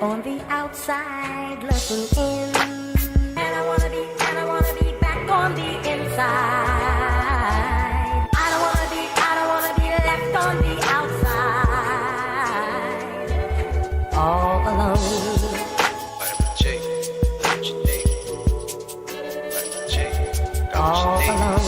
on the outside looking in, and I wanna be back on the inside. I don't wanna be left on the outside, all alone. All alone.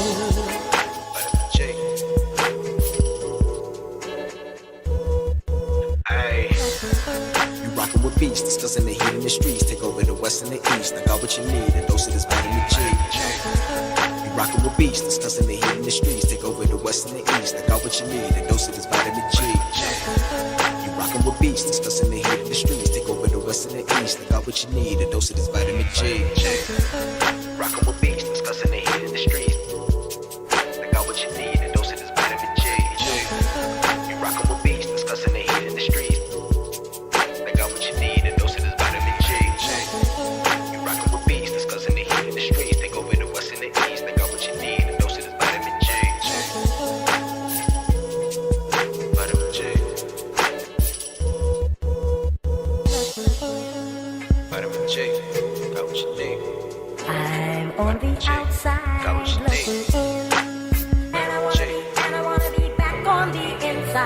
Rockin' with beats, discussing the heat in the streets. Take over the west and the east. I got what you need, a dose of this vitamin G. You rockin' with beats, discussing the heat in the streets. Take over the west and the east. I got what you need, a dose of this vitamin G. You rockin' with beats, discussing the heat in the streets. Take over the west and the east. I got what you need, a dose of this vitamin G. Rockin' with beats, discussing the heat in the streets. I got what you need, a dose of this vitamin G. You rockin' with beats, discussing the heat in the streets. I'm on the outside looking in, and I wanna be back on the inside.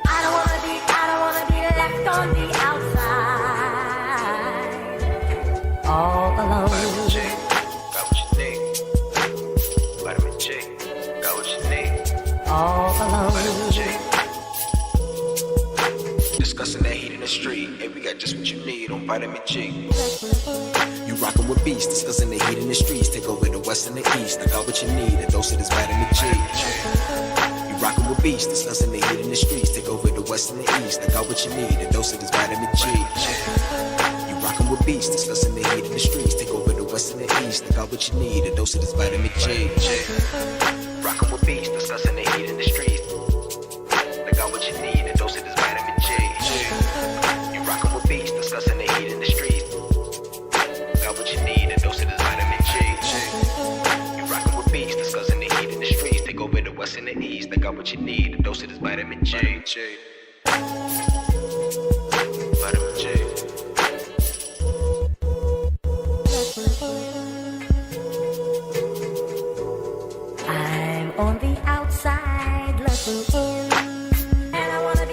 I don't wanna be left on the outside, all alone. Vitamin J, got what you need. Vitamin J, got what you need. All alone. Vitamin J. Discussing that heat in the street, and we got just what you need on Vitamin G. You rockin' with beats, discussing the heat in the streets. Take over the west and the east. I got what you need, a dose of this vitamin G. You rockin' with beats, discussing the heat in the streets. Take over the west and the east. I got what you need, a dose of this vitamin G. You rockin' with beats, discussing the heat in the streets. Take over the west and the east. I got what you need, a dose of this vitamin G. Rockin' with beats, discussing the heat in the streets. I got what you need, a dose of this vitamin G. You rockin' with beats, discussing the heat in the streets. Got what you need, a dose of this vitamin G. You rockin' with beats, discussing the heat in the streets. Take over the west and the east. I got what you need, a dose of this vitamin G. Vitamin G. I'm on the outside looking in, and I wanna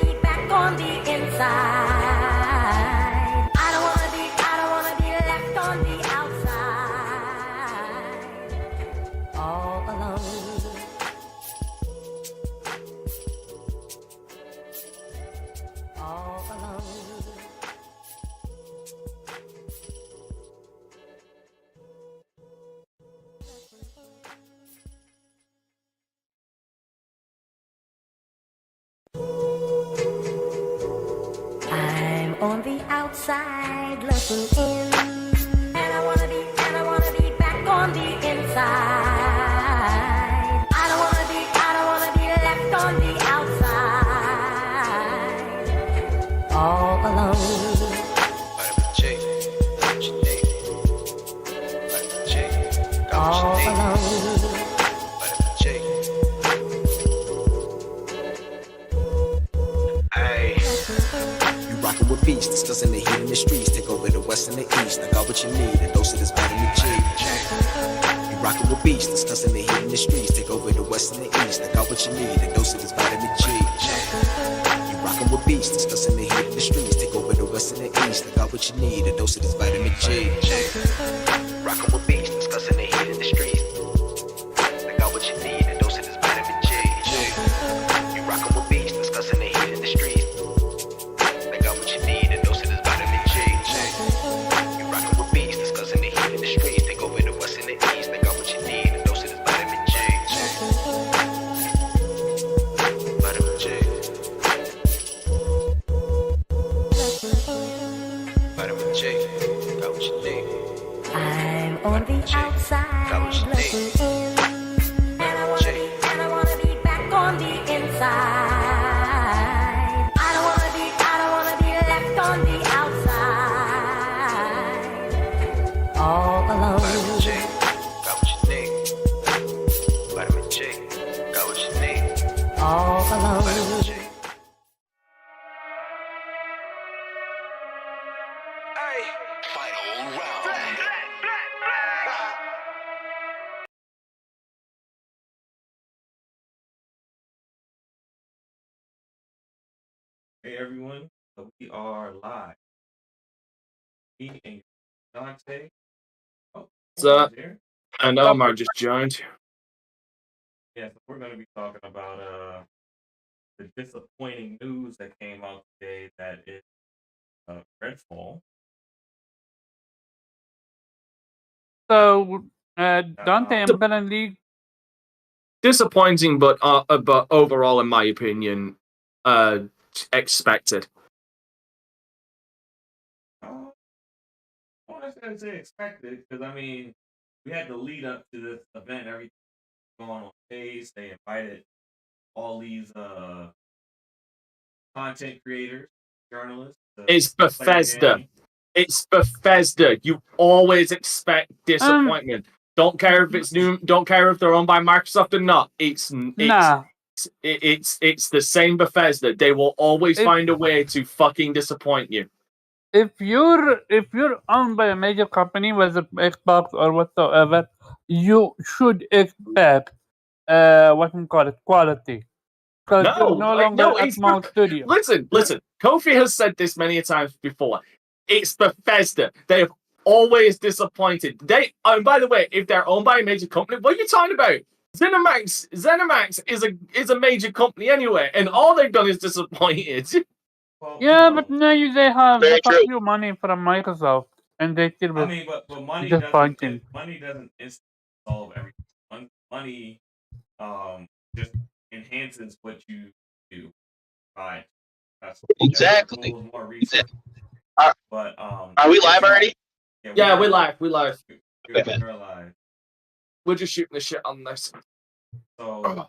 be back on the inside. I don't wanna be left on the outside, all alone. All alone. I'm on the outside looking in, and I wanna be back on the inside. I don't wanna be left on the outside, all alone. Vitamin J, got what you need. Vitamin J, got what All you need. alone. Vitamin J. Ay. You rockin' with beats, discussing the heat in the streets. Take over the west and the east. I got what you need, a dose of this vitamin G. You rockin' with beats, discussing the heat in the streets. Take over the west and the east. I got what you need, a dose of this vitamin G. You rockin' with beats, discussing the heat in the streets. Take over the west and the east. I got what you need, a dose of this vitamin G. Rockin' with beats, discussing the heat in the streets. I got what you need, a dose of this vitamin G. You rockin' with beats, discussing the heat in the streets. I got what you need, a dose of this vitamin G. You rockin' with beats, discussing the heat in the streets. Take over the west and the east. I got what you need, a dose of this vitamin G. Vitamin G. Vitamin J, got what you need. I'm on the outside looking in, and I wanna be back on the inside. I don't wanna be left on the outside, all alone. Vitamin J, got what you need. Vitamin J, got what you need. All alone. Vitamin J. Hey everyone, we are live. Me and Dante. Oh, What's up? there. I know Omar just joined. Yeah, so we're going to be talking about the disappointing news that came out today that is Redfall. So, Dante, I'm currently Disappointing, but overall, in my opinion, expected. I don't necessarily say expected because I mean we had the lead up to this event, everything going on stage. They invited all these content creators, journalists. It's play the Bethesda. game. It's Bethesda. You always expect disappointment. Don't care if it's new. Don't care if they're owned by Microsoft or not. It's the same Bethesda. They will always find a way to fucking disappoint you. if you're owned by a major company, whether Xbox or whatsoever, you should expect what we call it, quality. Because you're no longer a small studio. Listen. Kofi has said this many times before. It's Bethesda. They have always disappointed. And by the way, if they're owned by a major company, what are you talking about? ZeniMax is a major company anyway, and all they've done is disappointed. Well, Yeah, but now they have Very a true. few money from Microsoft, and they still I was mean, but money disappointing. doesn't instantly solve everything. Money just enhances what you do. Right. That's Exactly. more research. Are, But are we live already? Yeah, we're live. We're live. We're live. We're just shooting the shit on this. So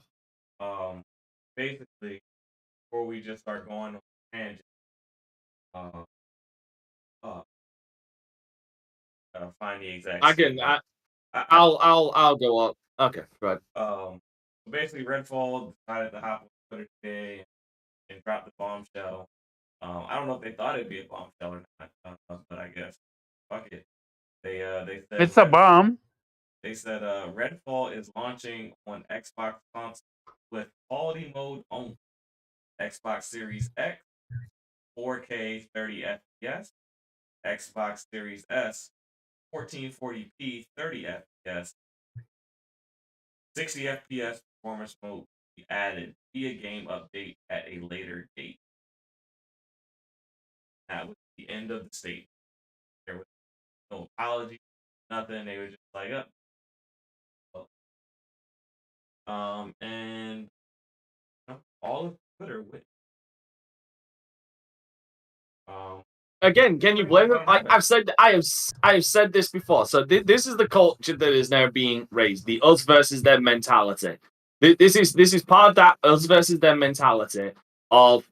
basically, before we just start going on tangent, find the exact. I'll go up. Okay, right. So basically, Redfall decided to hop on Twitter today and drop the bombshell. I don't know if they thought it'd be a bombshell or not, but I guess fuck it. They said It's a bomb. They said Redfall is launching on Xbox console with quality mode only. Xbox Series X, 4K 30 FPS. Xbox Series S, 1440p 30 FPS. 60 FPS performance mode will be added via game update at a later date. That was the end of the statement. There was no apology, nothing. They were just like, up. And all of Twitter went. Again, can you blame them? I have said this before. So this is the culture that is now being raised: the us versus them mentality. This is part of that us versus them mentality of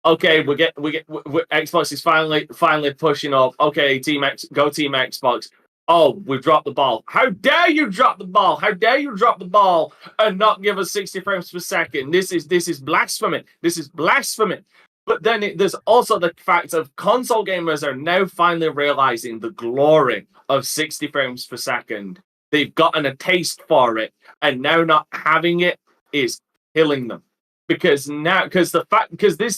okay, Xbox is finally pushing up. Okay, Team Xbox. Oh, we've dropped the ball. How dare you drop the ball? How dare you drop the ball and not give us 60 frames per second? This is blasphemy. This is blasphemy. But then there's also the fact of console gamers are now finally realizing the glory of 60 frames per second. They've gotten a taste for it, and now not having it is killing them. Because this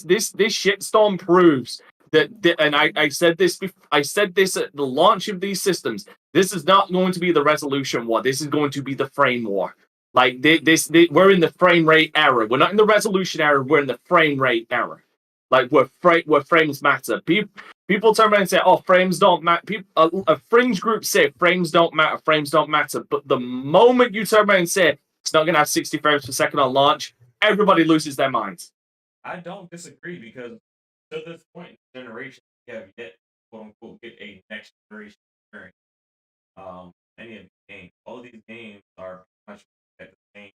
shitstorm proves that, and I said this at the launch of these systems. This is not going to be the resolution war. This is going to be the frame war. Like we're in the frame rate era. We're not in the resolution era. We're in the frame rate era. Like where frames matter. People turn around and say, "Oh, frames don't matter." A fringe group say frames don't matter. Frames don't matter. But the moment you turn around and say it's not going to have 60 frames per second on launch, everybody loses their minds. I don't disagree because to this point in the generation, we have yet quote unquote get a next generation experience. Any of the games, all of these games are pretty much at the same.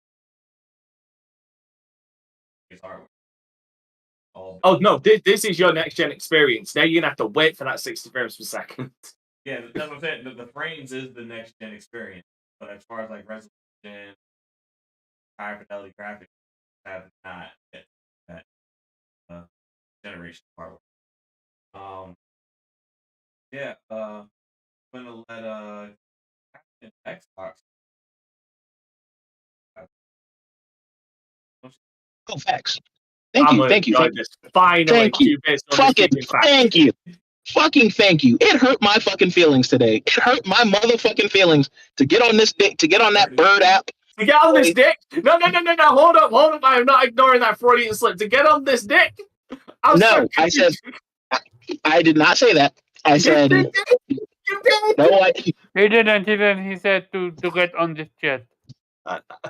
It's hardware. Oh no, this is your next gen experience. Now you're gonna have to wait for that 60 frames per second. Yeah, that's what I'm saying. The frames is the next gen experience, but as far as like resolution, high fidelity graphics, have not yet that generation hardware. Yeah, I'm gonna let Xbox. Oh, facts. Thank I'm you. gonna Thank you. enjoy Thank you. this. Finally, Thank you. based on Fucking disputed facts. thank you. Fucking thank you. It hurt my fucking feelings today. It hurt my motherfucking feelings to get on this dick, to get on that bird app. To get on this dick? No. Hold up. I am not ignoring that Freudian slip. To get on this dick? No, I said I did not say that. I said you did. no. I didn't. He didn't. He said to get on this jet.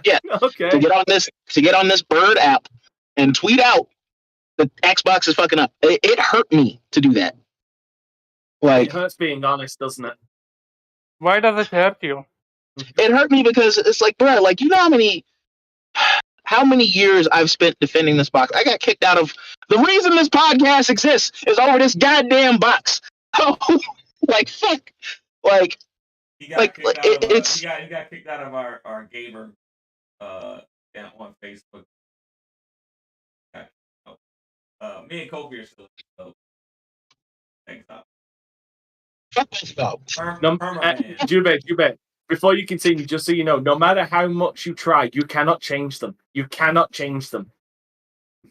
Yeah. Okay. To get on this bird app and tweet out the Xbox is fucking up. It hurt me to do that. Like, It hurts being honest, doesn't it? Why does it hurt you? it hurt me because it's like, bro, like, you know how many years I've spent defending this box. I got kicked out of the reason this podcast exists is over this goddamn box. Like, fuck. Like, He got kicked out of our gamer on Facebook. Me and Kobe are still thanks up. fuck this dog. Jube, before you continue, just so you know, no matter how much you try, you cannot change them. You cannot change them.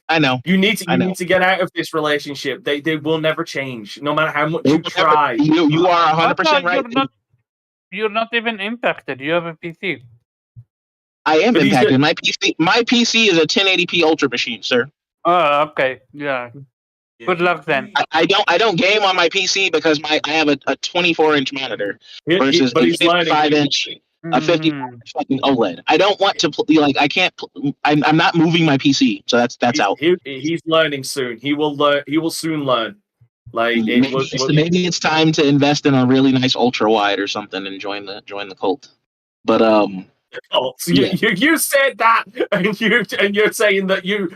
I know. You need to get out of this relationship. They will never change, no matter how much They you will never- try. You are 100% right. You're not even impacted. You have a PC. I am But he's impacted. My PC is a 1080p Ultra machine, sir. Oh, okay. Yeah. Good luck then. I don't game on my PC because I have a 24-inch monitor versus a 55-inch, a 50 fucking OLED. I don't want to I can't. I'm not moving my PC, so that's out. He's learning soon. He will learn. He will soon learn. Like Maybe it's time to invest in a really nice ultra wide or something and join the cult. But cult. So yeah. you said that, and you're saying that you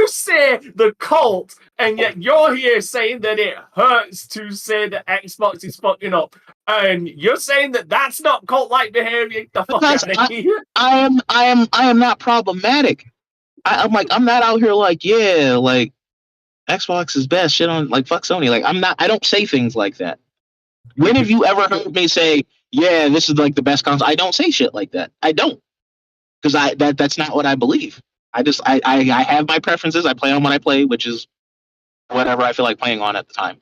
say the cult, and yet you're here saying that it hurts to say that Xbox is fucking up, and you're saying that that's not cult-like behavior. The fuck out of here. I am not problematic. I'm not out here like, yeah, like Xbox is best. Shit on like fuck Sony. Like I don't say things like that. When have you ever heard me say, yeah, this is like the best console? I don't say shit like that. I don't, because that's not what I believe. I have my preferences. I play on when I play, which is whatever I feel like playing on at the time.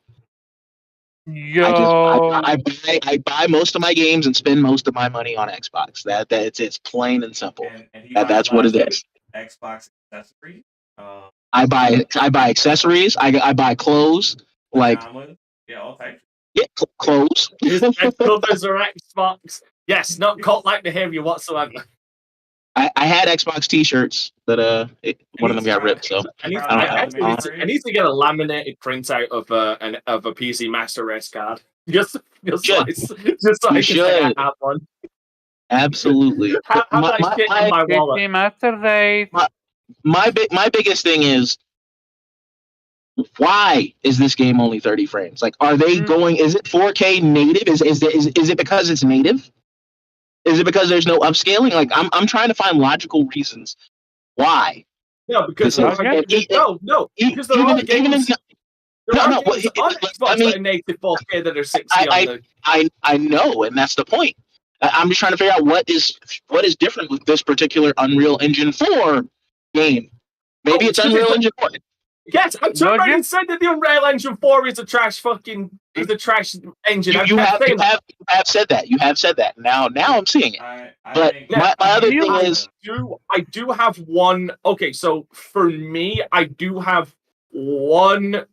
I buy most of my games and spend most of my money on Xbox. It's plain and simple. And that's what it is. Xbox accessories. I buy accessories. I buy clothes. Like all types. Yeah, clothes. His brothers are Xbox. Yes, not cult-like behavior whatsoever. I had Xbox T-shirts, but one of them got ripped. So I need to get a laminated printout of a PC Master Race card. Just so I can say I have one. Absolutely. Have that shit in my wallet. PC Master Race. My biggest thing is, why is this game only 30 frames? Like, are they going? Is it 4K native? Is it because it's native? Is it because there's no upscaling? Like, I'm trying to find logical reasons why. No, because because there are games on Xbox that are native 4K that are 60 on I know, and that's the point. I'm just trying to figure out what is different with this particular Unreal Engine 4 game. Maybe it's Unreal Engine 4. Yes, I'm trying to say that the Unreal Engine 4 is a trash engine. You have said that. You have said that. Now I'm seeing it. My other thing is, I do have one. Okay, so for me, I do have one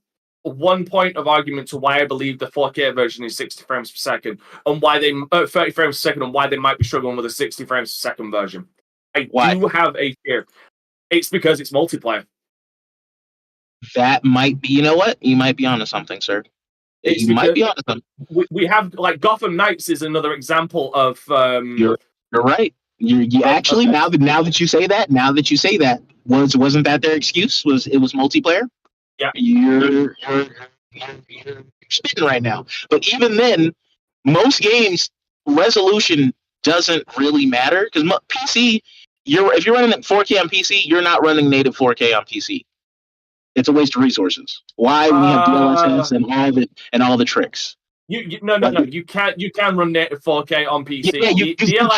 point of argument to why I believe the 4K version is 60 frames per second, and why they 30 frames per second, and why they might be struggling with a 60 frames per second version. I do have a fear. It's because it's multiplayer. That might be, you know what? You might be onto something, sir. You might be onto something. We have, like, Gotham Knights is another example of. You're right. You actually, now that you say that, wasn't that their excuse? It was multiplayer? Yeah. You're spitting right now. But even then, most games resolution doesn't really matter, because PC. If you're running at 4K on PC, you're not running native 4K on PC. It's a waste of resources. Why we have DLSS and all the tricks? No. You can run native 4K on PC. Yeah, you can.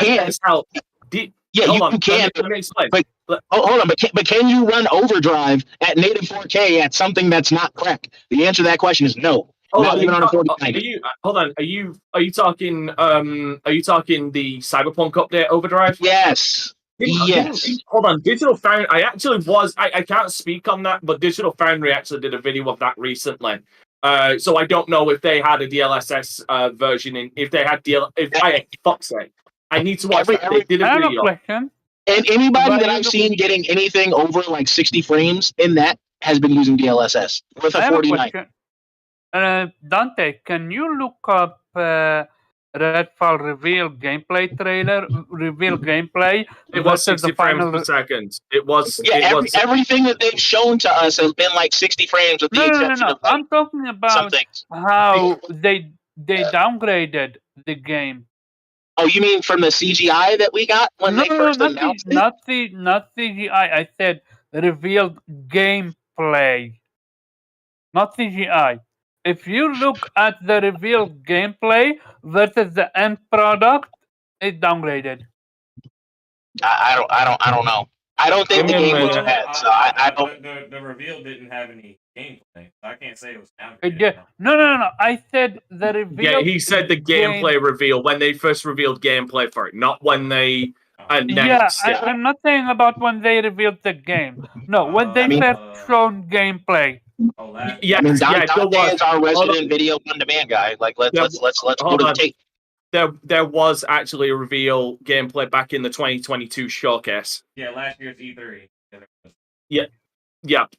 Yeah, Hold you on, can. let me explain. But hold on, but can you run Overdrive at native 4K at something that's not crack? The answer to that question is no. Hold Not on, even on a are 4090. you hold on? Are you talking the Cyberpunk update Overdrive? Yes. Yes. Hold on, Digital Foundry. I can't speak on that, but Digital Foundry actually did a video of that recently. So I don't know if they had a DLSS version in. If they had fuck's sake, I need to watch that. They did a I have a video. question. And anybody Why that you I've look- seen getting anything over like 60 frames in that has been using DLSS with I a have a 49. question. Dante, can you look up Redfall reveal gameplay trailer? Reveal gameplay. It was versus 60 frames per second. It was. Yeah, everything that they've shown to us has been like 60 frames with the exception of like, I'm talking some about things. how they downgraded the game. Oh, you mean from the CGI that we got when they first announced it? Not CGI. I said revealed gameplay, not CGI. If you look at the revealed gameplay versus the end product, it's downgraded. I don't know. I don't think the game looks bad, so I don't. The reveal didn't have any gameplay. I can't say it was No. I said the reveal. Yeah, he said the gameplay reveal when they first revealed gameplay for it, not when they announced it. I'm not saying about when they revealed the game. No, when they first shown gameplay. Yeah, I mean, Dante is our resident video on demand guy. Like, let's go to the tape. There was actually a reveal gameplay back in the 2022 showcase. Yeah, last year's E3. Yeah.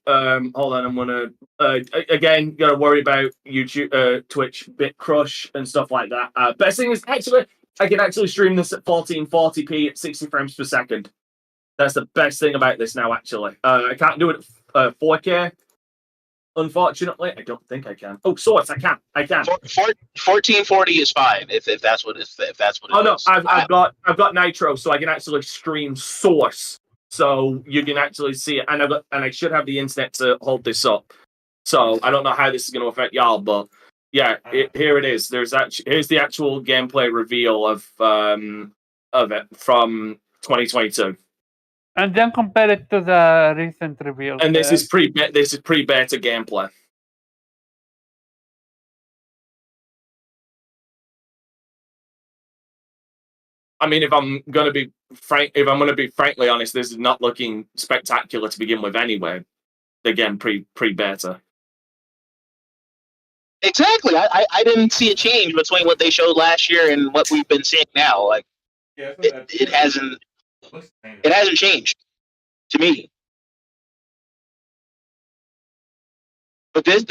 Hold on, I'm gonna again gotta worry about YouTube, Twitch, BitCrush, and stuff like that. Best thing is actually I can actually stream this at 1440p at 60 frames per second. That's the best thing about this now. Actually, I can't do it at 4K. Unfortunately, I don't think I can. Oh, Source, I can. 1440 is fine if that's what it is. Oh no, I've got Nitro, so I can actually stream Source, so you can actually see it, and I should have the internet to hold this up. So I don't know how this is going to affect y'all, but yeah, here it is. Here's the actual gameplay reveal of it from 2022. And then compare it to the recent reveal. And this is pre-beta gameplay. I mean, if I'm going to be frankly honest, this is not looking spectacular to begin with anyway. Again, pre-beta. Exactly. I didn't see a change between what they showed last year and what we've been seeing now. Like, it hasn't changed to me. But this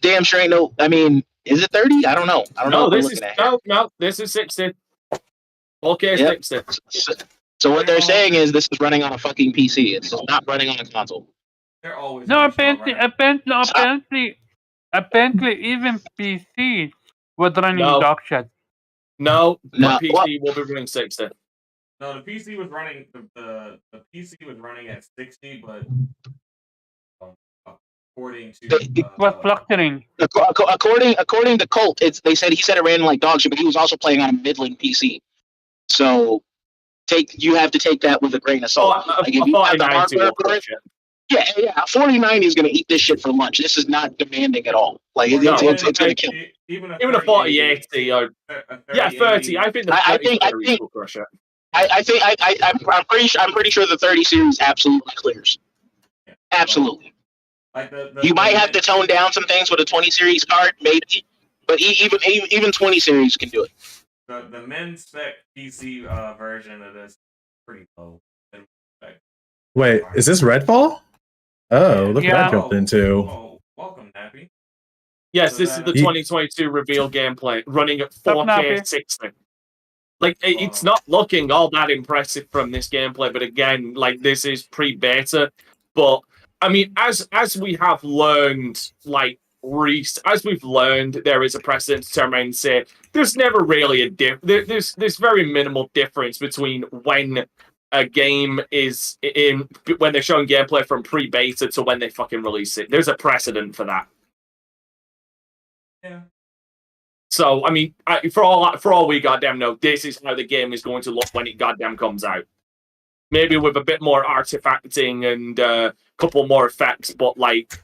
damn sure ain't no. I mean, is it 30? I don't know. No, this is 60. Okay, yep. 60. So what they're saying is this is running on a fucking PC. It's not running on a console. They're always apparently, even PC was running dog shit. No, PC will be running 60. No, the PC was running the PC was running at 60, but according to was fluctuating. According to Colt, he said it ran like dog shit, but he was also playing on a middling PC. So you have to take that with a grain of salt. Like if you have the hardware for it, yeah, 4090 is going to eat this shit for lunch. This is not demanding at all. Like it's going to kill. Even a 4080 or 30. I think the 30 will crush it. I'm pretty sure the 30 series absolutely clears. Absolutely. Like you might have to tone down some things with a 20 series card, maybe, but even 20 series can do it. The min spec PC version of this is pretty low. Wait, is this Redfall? Oh, look what I jumped into. Oh, welcome, Nappy. Yes, this is the 2022 reveal gameplay running at 4K 60. Like, it's not looking all that impressive from this gameplay, but again, like, this is pre-beta. But, I mean, as we have learned, like, as we've learned, there is a precedent to turn around and say, there's never really there's very minimal difference between when a game is when they're showing gameplay from pre-beta to when they fucking release it. There's a precedent for that. Yeah. So I mean, for all we goddamn know, this is how the game is going to look when it goddamn comes out. Maybe with a bit more artifacting and a couple more effects, but like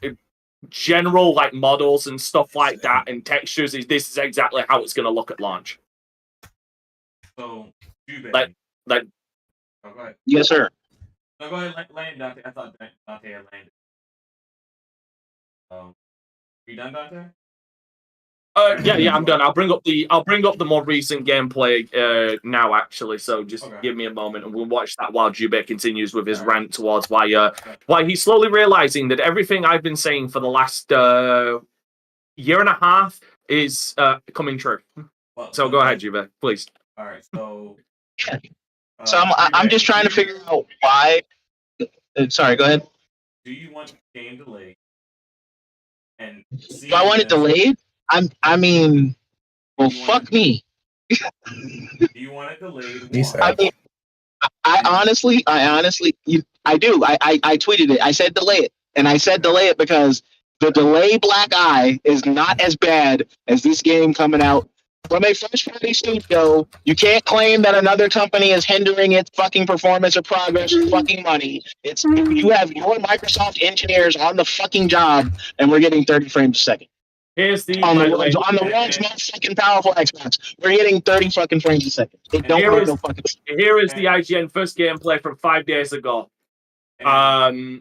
general like models and stuff like that and textures this is exactly how it's going to look at launch. So, like oh, go ahead. Yes, sir. No, go ahead, land Dante. I thought Dante had landed. You done, Dante? Yeah, I'm done. I'll bring up the more recent gameplay now, actually. So just give me a moment, and we'll watch that while Jubei continues with his rant towards why he's slowly realizing that everything I've been saying for the last year and a half is coming true. Well, so go ahead, Jubei, please. All right, so so I'm just trying to figure out why. Sorry, go ahead. Do you want the game delayed? And do I want it delayed? I mean, well, fuck me. Do you want it delayed? I mean, I honestly, I do. I tweeted it. I said delay it, and I said delay it because the delay black eye is not as bad as this game coming out from a first-party studio. You can't claim that another company is hindering its fucking performance or progress or fucking money. It's you have your Microsoft engineers on the fucking job, and we're getting 30 frames a second. Here's the on the world's most fucking powerful Xbox. We're getting 30 fucking frames a second. It don't make no fucking sense. Here is the IGN first gameplay from 5 days ago. I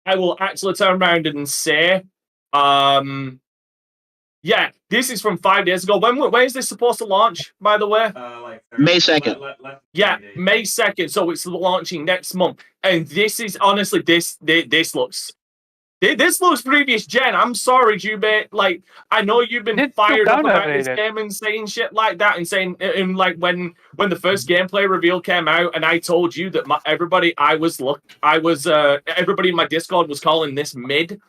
will actually turn around and say, yeah, this is from 5 days ago. When is this supposed to launch, by the way? May 2nd. Yeah, May 2nd. So it's launching next month. And this is honestly, this looks. This looks previous gen. I'm sorry, Jubei. Like, I know you've been fired up about this game and saying shit like that, and saying, and like when the first gameplay reveal came out, and I told you that everybody in my Discord was calling this mid,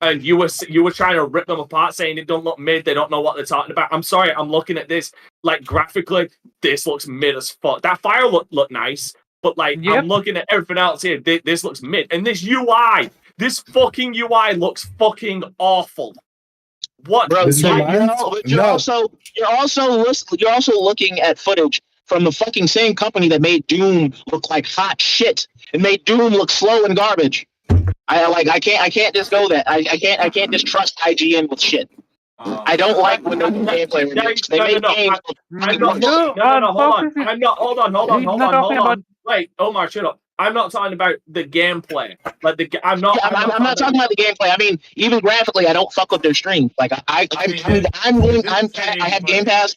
and you were trying to rip them apart, saying it don't look mid, they don't know what they're talking about. I'm sorry, I'm looking at this like graphically, this looks mid as fuck. That fire looked nice, but like I'm looking at everything else here. This looks mid, and this UI. This fucking UI looks fucking awful. What? Bro, you're also looking at footage from the fucking same company that made Doom look like hot shit and made Doom look slow and garbage. I can't just go that. I can't just trust IGN with shit. I don't like when they do gameplay reviews. They make games. Hold on. Wait, Omar, shut up. I'm not talking about the gameplay. Like I'm not talking about the gameplay. I mean, even graphically, I don't fuck with their streams. Like I have Game Pass.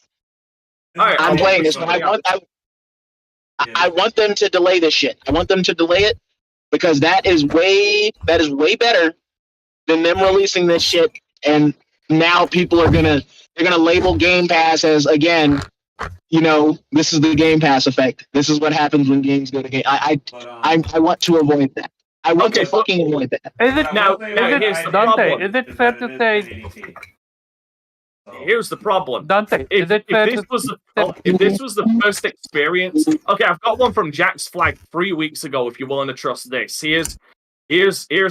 I'm playing this, but I want them to delay this shit. I want them to delay it because that is way better than them releasing this shit. And now people are gonna label Game Pass as, again, you know, this is the Game Pass effect. This is what happens when games go to game. I want to avoid that. I want to fucking avoid that. Is it Dante? Is it fair to say? Here's the problem, Dante. If this was the first experience, okay, I've got one from Jack's Flag 3 weeks ago. If you're willing to trust this, here's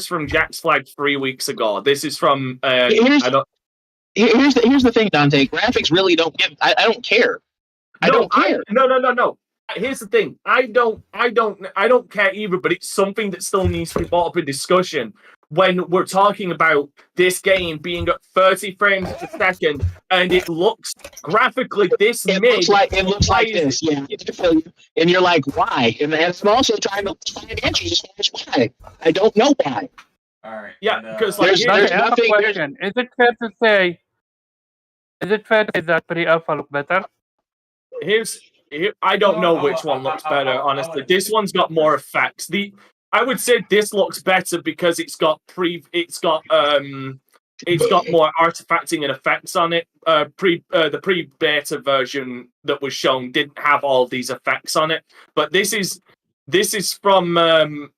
from Jack's Flag 3 weeks ago. This is from Here's the thing, Dante. Graphics really don't give. I don't care. I don't care. No. Here's the thing. I don't care either. But it's something that still needs to be brought up in discussion when we're talking about this game being at 30 frames per second, and it looks graphically this mid. It looks like this. Yeah, I feel you. And you're like, why? And I'm also trying to find answers as far as why. I don't know why. All right. Yeah, because there's nothing. Is it fair to say that pre-alpha look better? I don't know which one looks better, honestly. This one's got more effects. I would say this looks better because it's got more artifacting and effects on it. The pre-beta version that was shown didn't have all these effects on it. But this is from a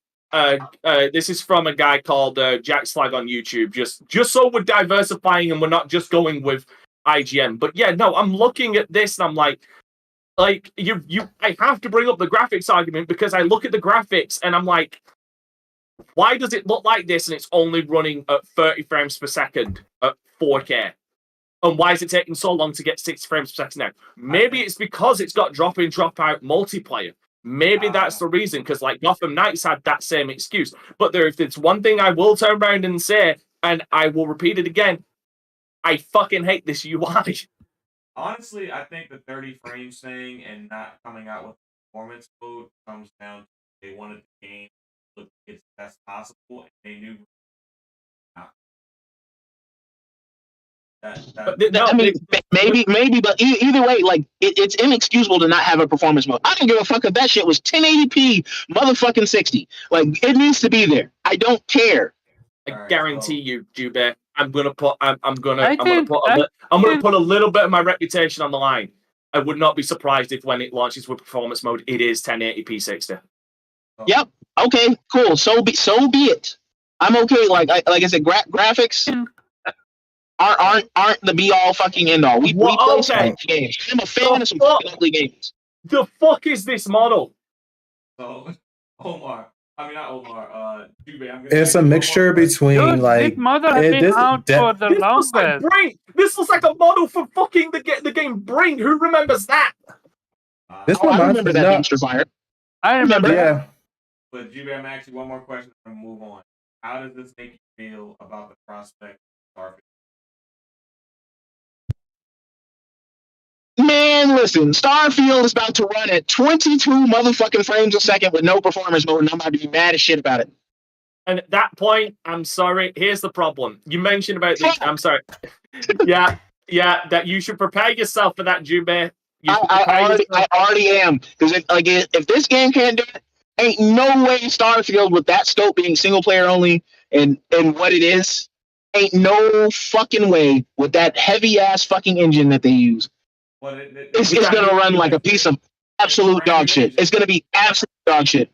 guy called Jack's Flag on YouTube. Just so we're diversifying and we're not just going with IGN. But yeah, no, I'm looking at this and I'm like I have to bring up the graphics argument because I look at the graphics and I'm like, why does it look like this and it's only running at 30 frames per second at 4K? And why is it taking so long to get 60 frames per second now? Maybe it's because it's got drop in, drop out multiplayer. Maybe that's the reason, because like Gotham Knights had that same excuse. But if it's one thing I will turn around and say, and I will repeat it again, I fucking hate this UI. Honestly, I think the 30 frames thing and not coming out with performance mode comes down to they wanted the game to look as best possible, and they knew. Maybe, but either way, like it's inexcusable to not have a performance mode. I don't give a fuck if that shit was 1080p, motherfucking 60. Like it needs to be there. I don't care. I guarantee you, Jube, I'm gonna put a little bit of my reputation on the line. I would not be surprised if when it launches with performance mode, it is 1080p 60. Yep. Okay. Cool. So be it. I'm okay. Like I said, graphics aren't the be all fucking end all. We play some games. I'm a fan of some fucking ugly games. The fuck is this model? So, Omar. I mean, not Omar. Jube, it's a mixture between this model has been out for the longest. This looks like a model for fucking the game Bring. Who remembers that? I remember that dumpster fire. I remember. Yeah. But Jube, I'm actually one more question and move on. How does this make you feel about the prospect of Starfield? Man, listen, Starfield is about to run at 22 motherfucking frames a second with no performance mode, and I'm about to be mad as shit about it. And at that point, I'm sorry. Here's the problem. You mentioned about the. I'm sorry. Yeah, that you should prepare yourself for that, Jube. I already am, because if this game can't do it, ain't no way Starfield with that scope being single player only and what it is, ain't no fucking way with that heavy ass fucking engine that they use. It's going to run like a piece of absolute dog shit. It's going to be absolute dog shit,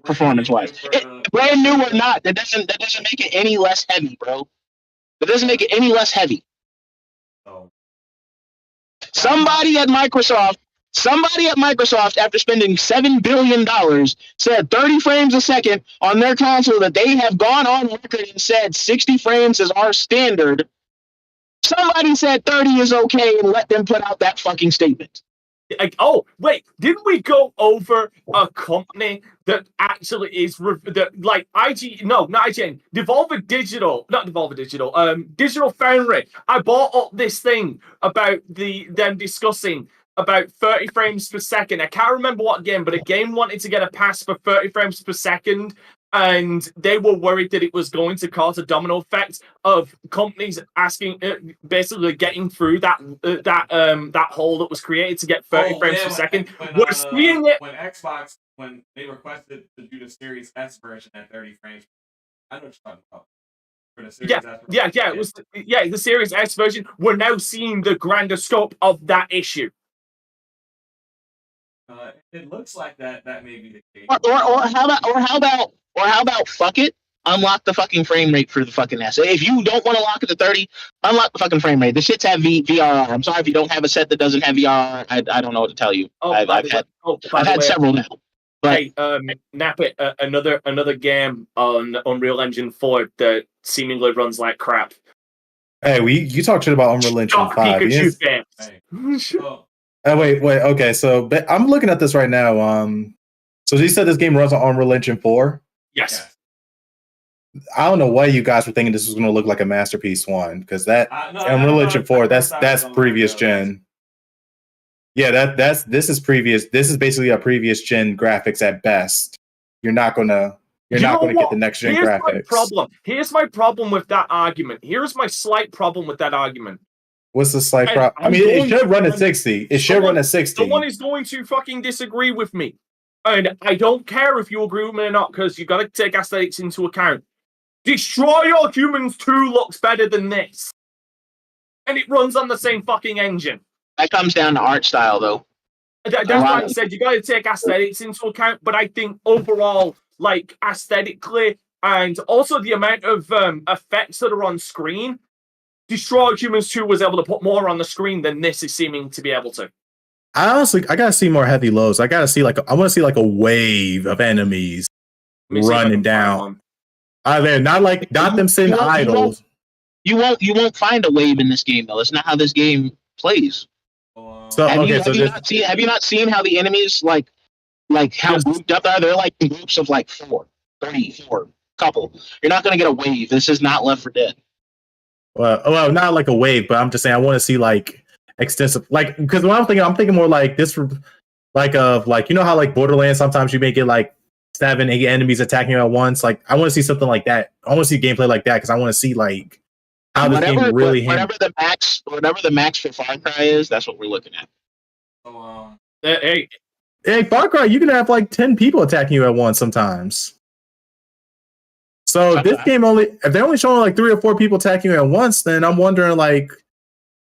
performance-wise. Brand new or not, that doesn't make it any less heavy, bro. That doesn't make it any less heavy. Somebody at Microsoft, after spending $7 billion, said 30 frames a second on their console that they have gone on record and said 60 frames is our standard. Somebody said 30 is okay and let them put out that fucking statement. Oh, wait, didn't we go over a company that actually is like IG? No, not IGN. Digital Foundry. I bought up this thing about them discussing about 30 frames per second. I can't remember what game, but a game wanted to get a pass for 30 frames per second. And they were worried that it was going to cause a domino effect of companies asking, basically getting through that hole that was created to get 30 frames per second. We're seeing it when Xbox, when they requested to do the Series S version at 30 frames. I know what you're talking about. For the Series S version. It was the Series S version. We're now seeing the grander scope of that issue. It looks like that may be the case. Or how about fuck it? Unlock the fucking frame rate for the fucking S. If you don't want to lock it to 30, unlock the fucking frame rate. The shits have VRR. I'm sorry if you don't have a set that doesn't have VRR. I don't know what to tell you. I've had several now. But hey, Nappet, another game on Unreal Engine 4 that seemingly runs like crap. Hey, you talked shit about Unreal Engine 5. Wait. Okay, so I'm looking at this right now. So you said this game runs on Unreal Engine 4? Yes. I don't know why you guys were thinking this was going to look like a Masterpiece 1, because Unreal Engine 4, that's previous gen. Yeah, this is previous. This is basically a previous gen graphics at best. You're not gonna get the next gen graphics. Here's my problem with that argument. Here's my slight problem with that argument. What's the slight problem? I mean, it should run at 60. It should run at 60. Someone is going to fucking disagree with me. And I don't care if you agree with me or not, because you've got to take aesthetics into account. Destroy All Humans 2 looks better than this. And it runs on the same fucking engine. That comes down to art style, though. That's why I said you got to take aesthetics into account. But I think overall, like aesthetically, and also the amount of effects that are on screen, Destroy All Humans 2 was able to put more on the screen than this is seeming to be able to. I gotta see more heavy lows. I want to see like a wave of enemies running down. Not them sitting idle. You won't find a wave in this game though. That's not how this game plays. So have okay, you not seen how the enemies like how grouped up are? They're like in groups of like 4, 3, 4, couple. You're not gonna get a wave. This is not Left 4 Dead. Well, not like a wave, but I'm just saying I want to see like extensive, like because when I'm thinking more like this, like you know how like Borderlands sometimes you may get like 7, 8 enemies attacking you at once. Like I want to see something like that. I want to see gameplay like that because I want to see like how this game really whatever the max for Far Cry is. That's what we're looking at. Hey, Far Cry, you can have like 10 people attacking you at once sometimes. So this game if they're only showing like 3 or 4 people attacking you at once, then I'm wondering like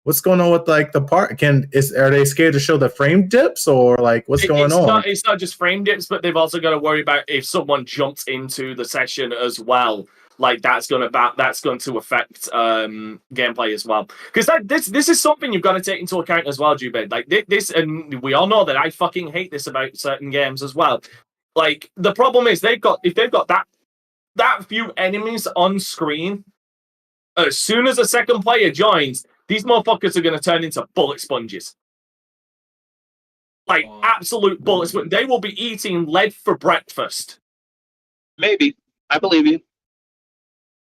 what's going on with like the part. Are they scared to show the frame dips or like what's going on? It's not just frame dips, but they've also got to worry about if someone jumps into the session as well. Like that's going to affect gameplay as well. Because this is something you've got to take into account as well, Jubei. Like this, and we all know that I fucking hate this about certain games as well. Like the problem is if they've got that few enemies on screen, as soon as a second player joins, these motherfuckers are going to turn into bullet sponges. Like absolute bullet sponges. They will be eating lead for breakfast. Maybe. I believe you.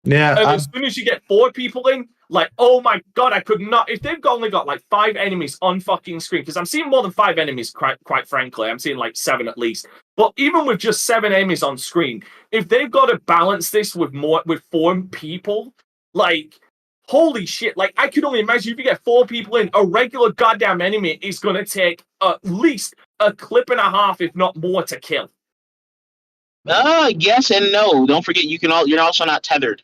Yeah. And as soon as you get 4 people in, like, oh my god, I could not. If they've only got like 5 enemies on fucking screen, because I'm seeing more than 5 enemies, quite frankly. I'm seeing like 7 at least. But even with just 7 enemies on screen, if they've got to balance this with 4 people, like, holy shit. Like, I can only imagine if you get 4 people in, a regular goddamn enemy is going to take at least a clip and a half, if not more, to kill. Yes and no. Don't forget, you're also not tethered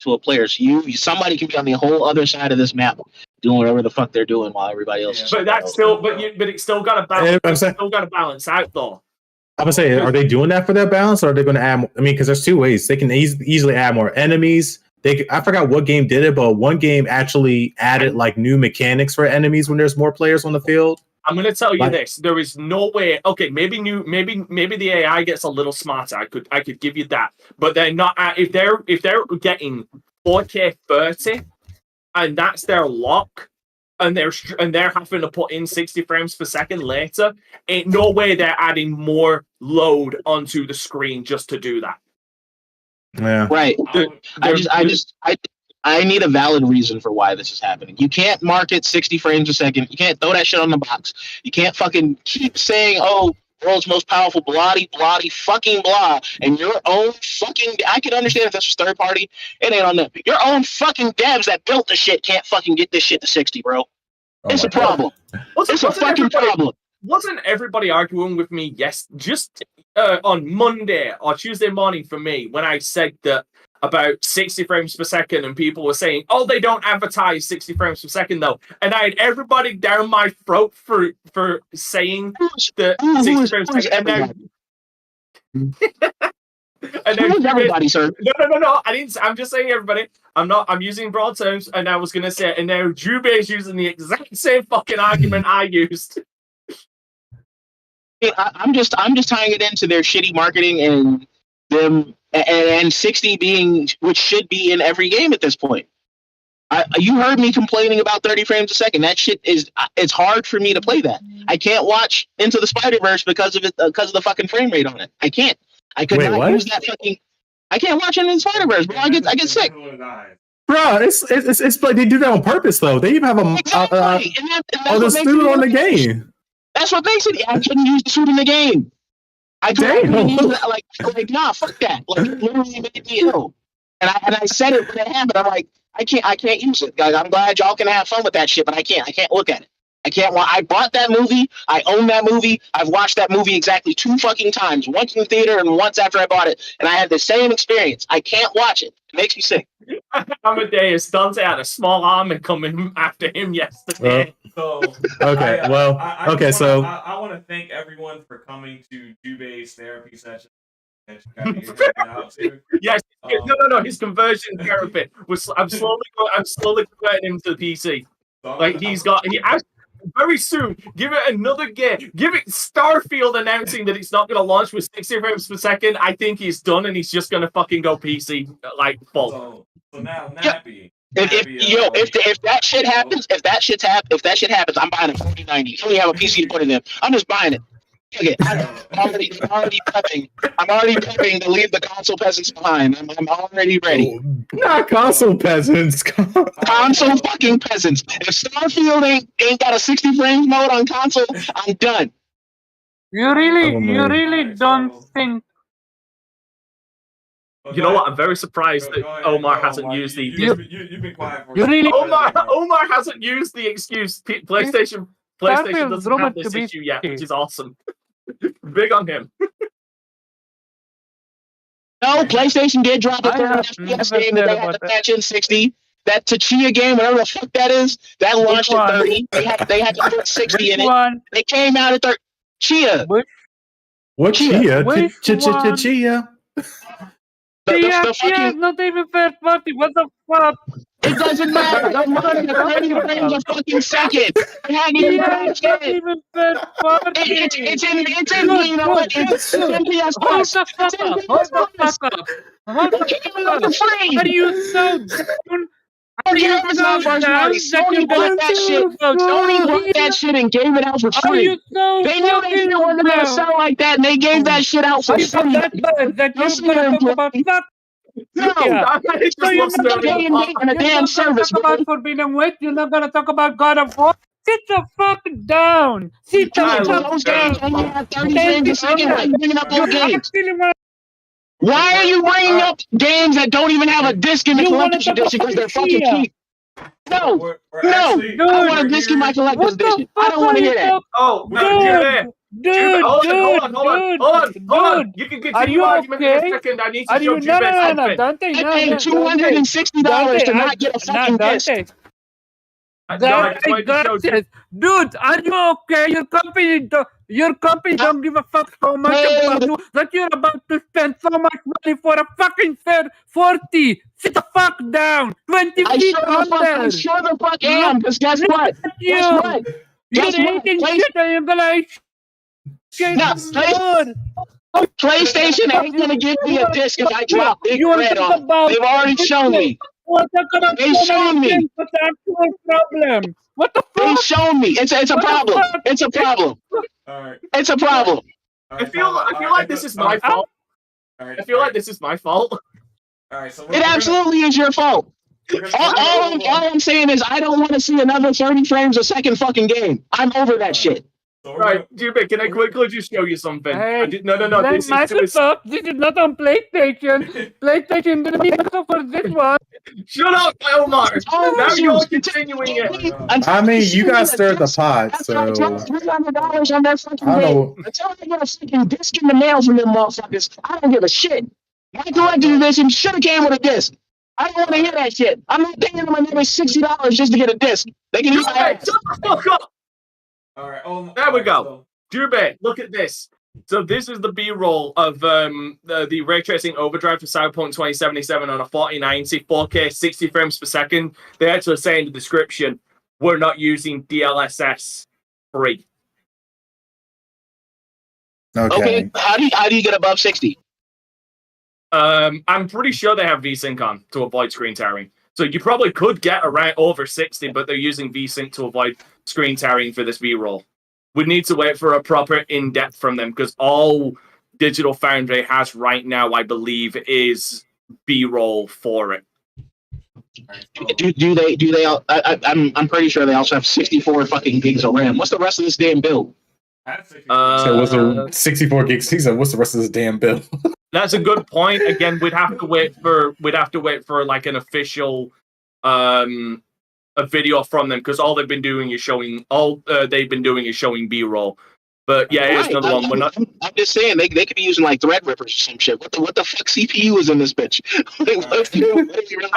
to a player. So somebody can be on the whole other side of this map doing whatever the fuck they're doing while everybody else is. But that's still, but it's still got to balance. It's still got to balance out though. I'm gonna say, are they doing that for their balance, or are they going to add? I mean, because there's 2 ways they can easily add more enemies. I forgot what game did it, but one game actually added like new mechanics for enemies when there's more players on the field. I'm going to tell you this: there is no way. Okay, maybe the AI gets a little smarter. I could give you that, but they're not. If they're getting 4K 30, and that's their lock, and they're having to put in 60 frames per second later, ain't no way they're adding more load onto the screen just to do that. Yeah, right. I need a valid reason for why this is happening. You can't market 60 frames a second. You can't throw that shit on the box. You can't fucking keep saying, oh, world's most powerful, bloody, fucking blah. And your own fucking, I can understand if this was third party. It ain't on them. Your own fucking devs that built the shit can't fucking get this shit to 60, bro. It's a problem. It's a fucking problem. Wasn't everybody arguing with me? Yes, just on Monday or Tuesday morning for me when I said that about 60 frames per second, and people were saying, oh, they don't advertise 60 frames per second though, and I had everybody down my throat for saying that 60 frames per second. And then everybody, sir. No, I didn't. I'm just saying everybody. I'm using broad terms, and I was gonna say, and now Jubei is using the exact same fucking argument I used. I'm just tying it into their shitty marketing and them and 60 being which should be in every game at this point. You heard me complaining about 30 frames a second. That shit it's hard for me to play that. I can't watch Into the Spider-Verse because of the fucking frame rate on it. I can't. I could not use that fucking. I can't watch Into the Spider-Verse, bro. I get sick. Bro, it's like they do that on purpose though. They even have the suit on the game. That's what makes it. I couldn't use the suit in the game. I couldn't use that. Like, nah, fuck that. Like, literally made me ill. And I said it when it happened. I'm like, I can't use it. Like, I'm glad y'all can have fun with that shit, but I can't look at it. I bought that movie. I own that movie. I've watched that movie exactly 2 fucking times. Once in the theater and once after I bought it. And I had the same experience. I can't watch it. It makes me sick. Amadeus Dante had a small army coming after him yesterday. So okay, I want to thank everyone for coming to Jubei's therapy session. Yes, no. His conversion therapy was. I'm slowly converting him to the PC. Like he very soon. Give it another game. Give it Starfield announcing that it's not going to launch with 60 frames per second. I think he's done, and he's just going to fucking go PC like full. So now, Nappy, If that shit happens, if that shit happens, I'm buying a 4090. If you only have a PC to put it in, I'm just buying it. Okay, I'm already prepping. I'm already prepping to leave the console peasants behind. I'm already ready. Not console peasants. Console fucking peasants. If Starfield ain't got a 60 frames mode on console, I'm done. You really don't think. You know what? I'm very surprised that Omar hasn't used the. You've been quiet for. Omar hasn't used the excuse. PlayStation doesn't have this issue yet, which is awesome. Big on him. No, PlayStation did drop a 30 FPS game that they had to patch in 60. That Tachia game, whatever the fuck that is, that launched at 30. They had to put 60 in it. They came out at 30. Chia. What Chia? Chia. Chia is not even third party. What the fuck? It doesn't matter. I'm running 30 frames a fucking second. It hadn't even crashed yet. Even third party. It's in, you know what? It's in PS Plus. Hold the fuck up. Are you so dumb? Amazon first party. Sony bought that shit. Sony bought that shit and gave it out for free. They knew they shit wasn't gonna sell like that, and they gave that shit out for free. That you're gonna talk about fuck. No, So you're not on a damn service. Talk about Forbidden West. You're not gonna talk about God of War. Sit the fuck down. Sit the fuck down. Only have 30 frames a second. Why are you bringing up those games? Why are you bringing up games that don't even have a disc in the collector's edition because they're fucking cheap? No, I want a disc in my collector's edition. I don't want to hear that. Oh, dude, hold on. You can continue your argument in a second. I need to show you I paid $260 to not get a fucking disc. Dude, are you okay? Your company don't give a fuck so much about you that you're about to spend so much money for a fucking 40. Sit the fuck down. 20 feet under. I sure the fuck am, because guess what? PlayStation ain't gonna give me a disc if I drop Big Red on. They've already shown me. They shown me. What's the actual problem? What the fuck? They shown me. It's a problem. It's a problem. It's a problem. I feel like this is my fault. I feel like this is my fault. It absolutely is your fault. All I'm saying is I don't want to see another 30 frames a second fucking game. I'm over that shit. Right, Jubei, can I quickly just show you something? Hey, no. This is not on PlayStation. PlayStation didn't even for this one. Shut up, Omar. Now you're continuing it. I mean, you guys stirred the pot, so. $300 on that fucking game. Until I get a fucking disc in the mail from them motherfuckers, I don't give a shit. My collector's edition should have came with a disc. I don't want to hear that shit. I'm not paying them another $60 just to get a disc. They can use my ass. Shut the fuck up. All right, there we go. Jubei, look at this. So this is the B-roll of the ray tracing overdrive for Cyberpunk 2077 on a 4090 4K 60 frames per second. They actually say in the description, we're not using DLSS 3. Okay. How do you get above 60? I'm pretty sure they have VSync on to avoid screen tearing. So you probably could get around over 60, but they're using VSync to avoid screen tearing for this B-roll. We need to wait for a proper in-depth from them because all Digital Foundry has right now, I believe, is B-roll for it. Do they? I'm pretty sure they also have 64 fucking gigs of RAM. What's the rest of this damn build? So what's the 64 gigs? He said, "What's the rest of this damn build?" That's a good point. Again, we'd have to wait for like an official a video from them because all they've been doing is showing B-roll. But yeah, here's another one. I'm just saying they could be using like Threadrippers or some shit. What the fuck CPU is in this bitch?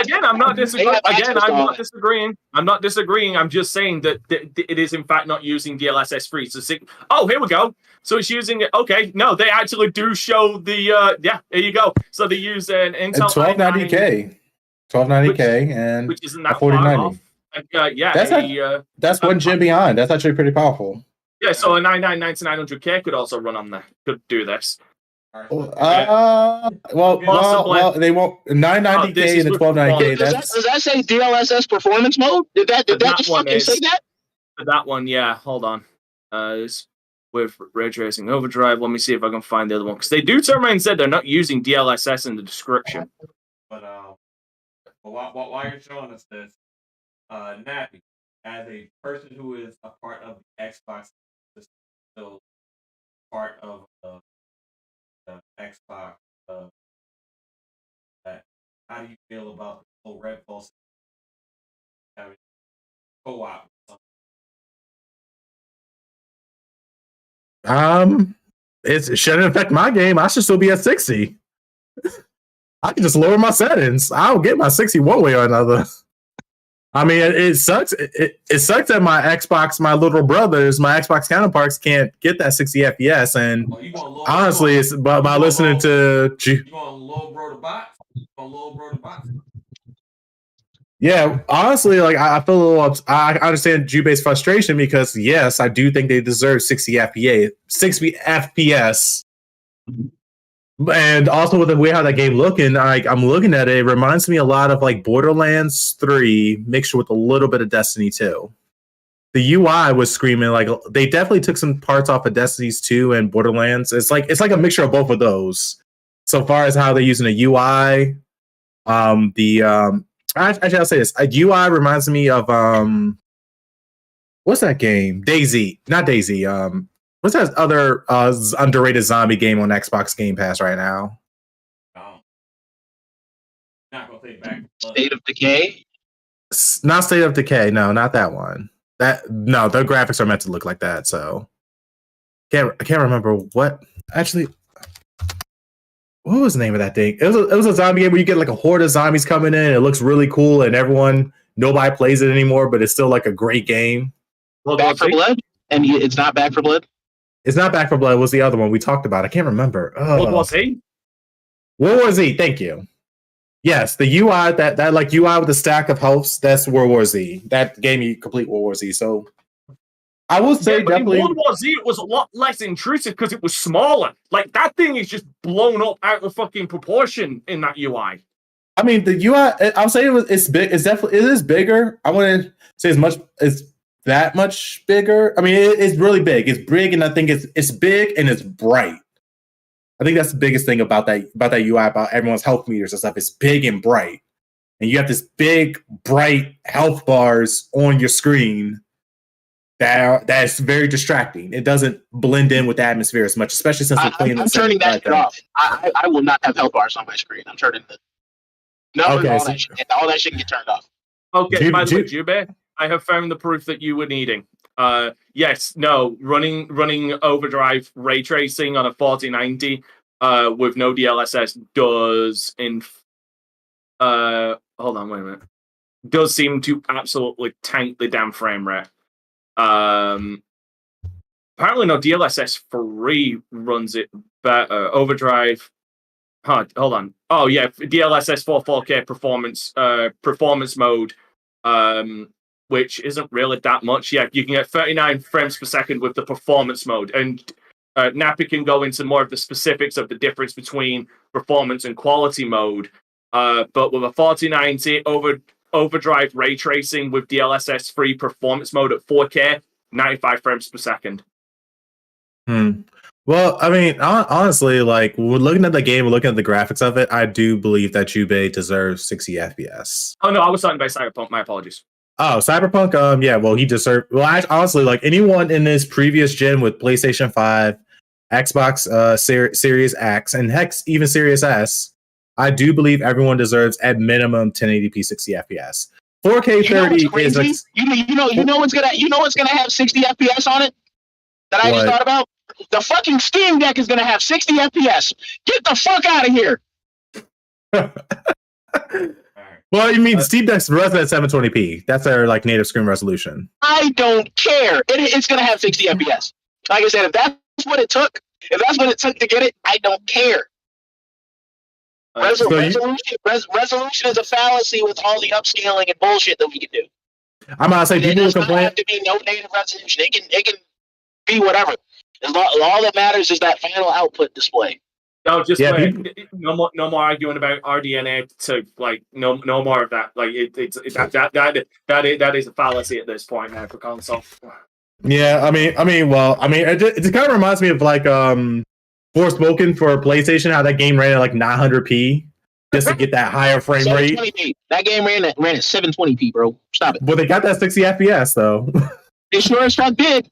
Again, I'm not disagreeing. I'm not disagreeing. I'm just saying that it is in fact not using DLSS 3. So here we go. So it's using it. Okay, no, they actually do show the there you go. So they use an Intel 1290K, and which isn't that 4090. That's 1 gen behind. That's actually pretty powerful. Yeah, so a 99-9900K could also run on there. Could do this. Well, they won't 990K and the 1290K. Does that say DLSS performance mode? Did that just fucking say that? That one, yeah. Hold on. It's with ray tracing overdrive. Let me see if I can find the other one because they do turn around and said they're not using DLSS in the description. But while you're showing us this, Nappy, as a person who is a part of the Xbox system, so part of the Xbox, how do you feel about the whole REDFALL having co-op? It shouldn't affect my game. I should still be at 60. I can just lower my settings. I'll get my 60 one way or another. I mean, it sucks. It sucks that my Xbox, my little brothers, my Xbox counterparts can't get that 60 FPS. And honestly, it's by listening to you going low bro the box? Low bro the box? Yeah, honestly, like I feel a little. I understand Jube's frustration because yes, I do think they deserve 60 FPS. And also with the way how that game looking, I'm looking at it, it reminds me a lot of like Borderlands 3 mixed with a little bit of Destiny 2. The UI was screaming like they definitely took some parts off of Destiny's 2 and Borderlands. It's like a mixture of both of those. So far as how they're using a UI, actually, I'll say this. A UI reminds me of what's that game? Daisy, not Daisy. What's that other underrated zombie game on Xbox Game Pass right now? Not gonna take back. State of Decay. Not State of Decay. No, not that one. The graphics are meant to look like that. So I can't remember what actually. What was the name of that thing? It was a zombie game where you get like a horde of zombies coming in. It looks really cool, and nobody plays it anymore, but it's still like a great game. Back for Blood, and it's not Back for Blood. It's not Back for Blood. It was the other one we talked about. I can't remember. World War Z. World War Z. Thank you. Yes, the UI that like UI with the stack of healths. That's World War Z. That gave me complete World War Z. So I will say definitely. In World War Z, it was a lot less intrusive because it was smaller. Like that thing is just blown up out of fucking proportion in that UI. I mean, the UI. I'll say it's big. It is bigger. I wouldn't say it's that much bigger. I mean, it's really big. It's big, and I think it's big and it's bright. I think that's the biggest thing about that UI, about everyone's health meters and stuff. It's big and bright, and you have this big, bright health bars on your screen. That's very distracting. It doesn't blend in with the atmosphere as much, especially since we're playing. I'm turning that shit off. I will not have health bars on my screen. I'm turning the numbers. Okay, all that shit can get turned off. Okay, by the way, Jube, I have found the proof that you were needing. Running overdrive ray tracing on a 4090 with no DLSS does hold on, wait a minute. Does seem to absolutely tank the damn frame rate. Apparently no, DLSS 3 runs it better. Overdrive. Hold on. Oh yeah, DLSS 4K performance mode. Which isn't really that much. Yeah, you can get 39 frames per second with the performance mode. And Nappy can go into more of the specifics of the difference between performance and quality mode. But with a 4090 overdrive ray tracing with DLSS free performance mode at 4K, 95 frames per second. Well, I mean, honestly, like we're looking at the game, we're looking at the graphics of it. I do believe that Jube deserves 60 FPS. Oh no, I was talking about Cyberpunk. My apologies. Oh, Cyberpunk. Yeah. Well, he deserved. Well, honestly, like anyone in this previous gen with PlayStation 5, Xbox Series X, and heck, even Series S, I do believe everyone deserves at minimum 1080p 60 FPS. 4K 30 is like, you know what's gonna have 60 FPS on it that I just thought about? The fucking Steam Deck is gonna have 60 FPS. Get the fuck out of here. Well, you mean Steam Deck's runs at 720p. That's their like native screen resolution. I don't care. It's gonna have 60 FPS. Like I said, if that's what it took to get it, I don't care. Resolution is a fallacy with all the upscaling and bullshit that we can do. I'm gonna say people complain. It doesn't have to be no native resolution. It can be whatever. All that matters is that final output display. No, just Yeah, wait. No more arguing about RDNA to like no more of that. Like that is a fallacy at this point now for console. Yeah, it kind of reminds me of like Forspoken for PlayStation, how that game ran at like 900p just to get that higher frame rate. 720p. That game ran at 720p, bro. Stop it. But they got that 60 FPS though. It sure as fuck did.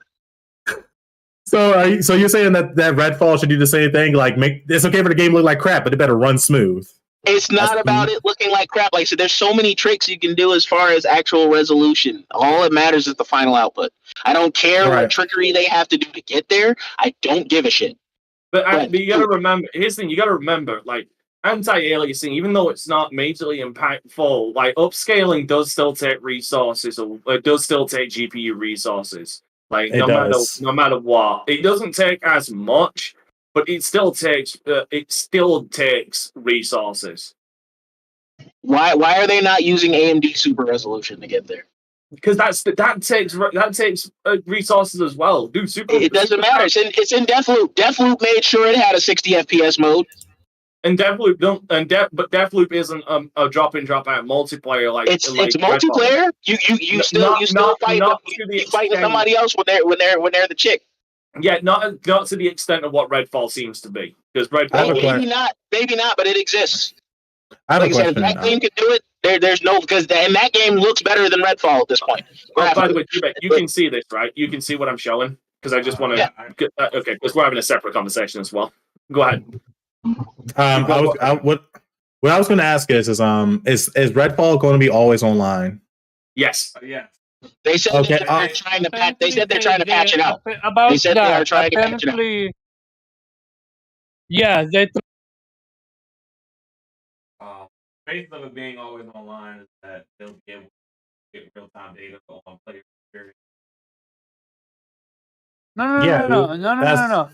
So you're saying that Redfall should do the same thing? Like, it's okay for the game to look like crap, but it better run smooth. It's not about it looking like crap. Like I said, there's so many tricks you can do as far as actual resolution. All that matters is the final output. I don't care what trickery they have to do to get there. I don't give a shit. But you gotta remember, here's the thing, you gotta remember, like, anti-aliasing, even though it's not majorly impactful, like, upscaling does still take resources, or it does still take GPU resources. Like, no matter what. It doesn't take as much, but it still takes resources. Why are they not using AMD Super Resolution to get there? Because that takes resources as well. Dude, it doesn't matter. It's in Deathloop. Deathloop made sure it had a 60 FPS mode. And Deathloop but Deathloop isn't a drop in drop out multiplayer like it's multiplayer. You still fighting somebody else when they're the chick. Yeah, not to the extent of what Redfall seems to be. Because Redfall maybe not, but it exists. Like I said, if that game can do it, there's no and that game looks better than Redfall at this point. Oh, by the way, you can see this, right? You can see what I'm showing because I just want to. Yeah. Okay, because we're having a separate conversation as well. Go ahead. What I was going to ask is Redfall going to be always online? Yes. Yeah. They said they're trying to patch. They said they're trying to patch it out. They said they are trying to patch it out. Yeah, they. Basis of it being always online is that they'll be able to get real-time data on player experience. No.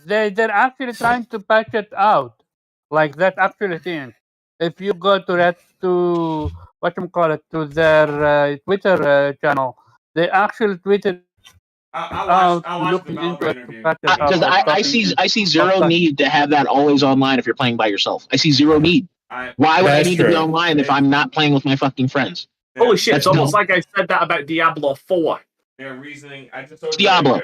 They're actually trying to patch it out. Like that actually thing. If you go to their Twitter channel, they actually tweeted I looking into it because I see zero need to have that always online if you're playing by yourself. I see zero need. Why would I need to be online if I'm not playing with my fucking friends? Holy shit! It's almost like I said that about Diablo 4. Their reaning. Diablo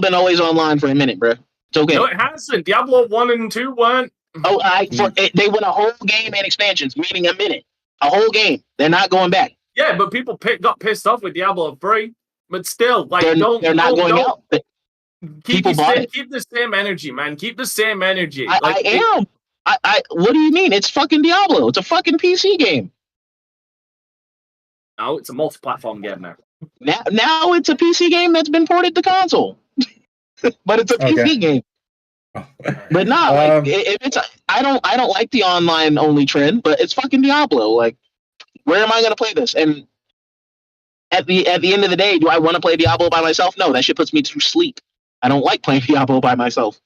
been always online for a minute, bro. It's okay. No, it hasn't. Diablo 1 and 2 weren't. Oh, they went a whole game and expansions, meaning a minute. A whole game. They're not going back. Yeah, but people got pissed off with Diablo 3. But still, like, they're not going out. Keep the same energy, man. Keep the same energy. I am. What do you mean? It's fucking Diablo. It's a fucking PC game. No, it's a multi-platform game now. Now it's a PC game that's been ported to console. But it's a PC game. But no, if it's I don't like the online only trend, but it's fucking Diablo. Like, where am I gonna play this? And at the end of the day, do I want to play Diablo by myself? No, that shit puts me to sleep. I don't like playing Diablo by myself.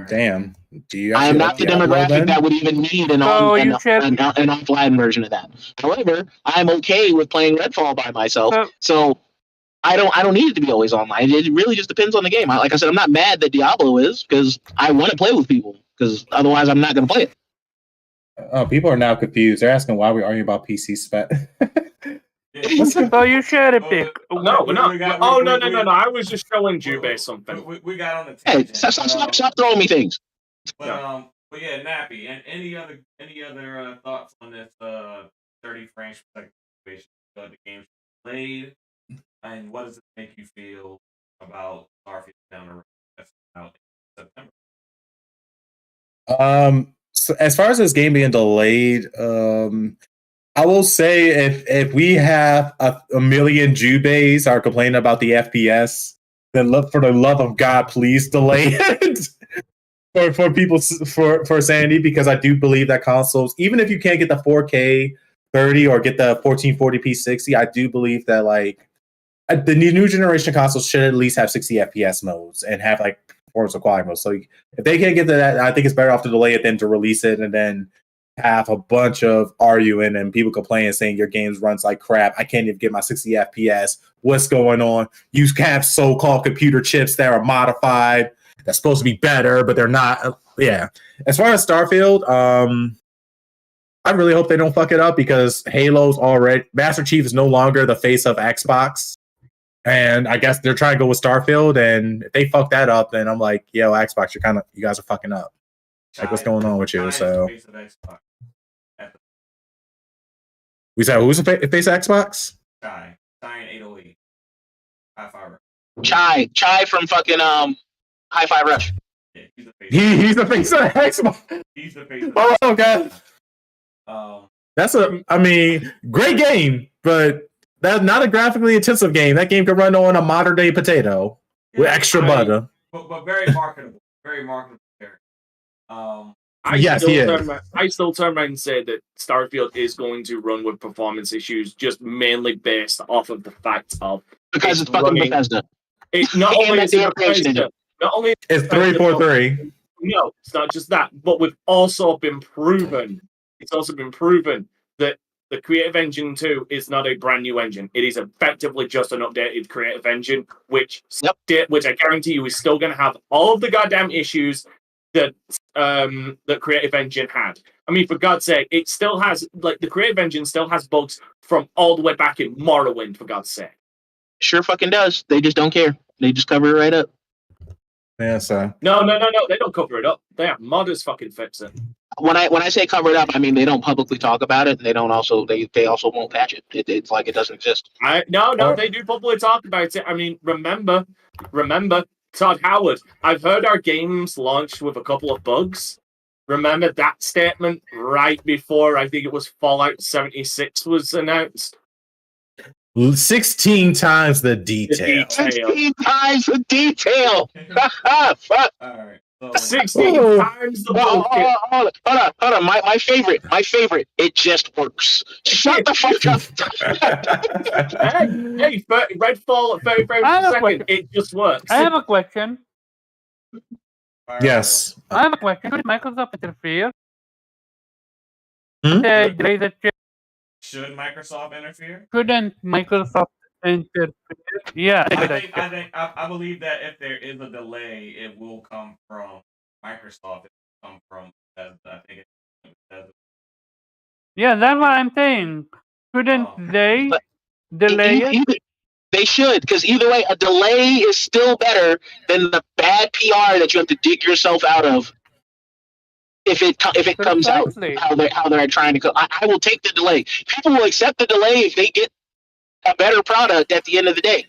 Damn. I am not the demographic that would even need an offline version of that. However, I'm okay with playing Redfall by myself. So I don't need it to be always online. It really just depends on the game. Like I said, I'm not mad that Diablo is because I want to play with people because otherwise I'm not going to play it. Oh, people are now confused. They're asking why we're arguing about PC spec. So you shared a pick. No. I was just showing Jubei something. We got on the tangent. Hey, stop throwing me things. But yeah, Nappy. And any other thoughts on this 30 frames per second situation the game's played, and what does it make you feel about Starfield down the road that's out in September? So as far as this game being delayed, I will say if we have a million Jubeis are complaining about the FPS, then for the love of God, please delay it for sanity, because I do believe that consoles, even if you can't get the 4K 30 or get the 1440p 60, I do believe that like the new generation consoles should at least have 60 FPS modes and have like performance of quality modes. So if they can't get to that, I think it's better off to delay it than to release it and then have a bunch of arguing and people complaining saying your games runs like crap. I can't even get my 60 FPS. What's going on? You have so-called computer chips that are modified that's supposed to be better, but they're not. Yeah. As far as Starfield, I really hope they don't fuck it up because Halo's already Master Chief is no longer the face of Xbox. And I guess they're trying to go with Starfield, and if they fuck that up, then I'm like, yo, Xbox, you guys are fucking up. Like, what's going on with you? So we said, who's the face of Xbox? Chai and 808. Hi-Fi Rush. Chai from fucking Hi-Fi Rush. Yeah, he's the face of Xbox. He's the face of Xbox. Oh, okay. That's great game, but that's not a graphically intensive game. That game can run on a modern day potato with extra butter. But very marketable. Very marketable character. I still turn around and say that Starfield is going to run with performance issues, just mainly based off of the fact of because it's fucking Bethesda. Not only is it Bethesda, not only it's 343. No, it's not just that, but we've also been proven. It's also been proven that the Creative Engine 2 is not a brand new engine. It is effectively just an updated Creative Engine, which I guarantee you is still going to have all of the goddamn issues that the Creative Engine had. I mean, for God's sake, it still has, like, the Creative Engine still has bugs from all the way back in Morrowind, for God's sake. Sure fucking does. They just don't care. They just cover it right up. Yeah, so. No. They don't cover it up. They have modders fucking fix it. When I say cover it up, I mean they don't publicly talk about it, and they also won't patch it. It's like it doesn't exist. No, they do publicly talk about it. I mean, remember, Todd Howard. I've heard our games launched with a couple of bugs. Remember that statement right before I think it was Fallout 76 was announced. 16 times the detail. 16 times the detail. Fuck. All right. 16 times the bullshit. Hold on. My favorite. It just works. Shut the fuck up. hey, Redfall, very second. It just works. I have a question. Yes. I have a question. Should Microsoft interfere? Should Microsoft interfere? Shouldn't Microsoft interfere? Yeah, I believe that if there is a delay, it will come from Microsoft. It will come from Bethesda. I think it's Bethesda. Yeah, that's what I'm saying. Shouldn't they delay it? They should, because either way, a delay is still better than the bad PR that you have to dig yourself out of. If it comes out how they're trying to go, I will take the delay. People will accept the delay if they get a better product at the end of the day.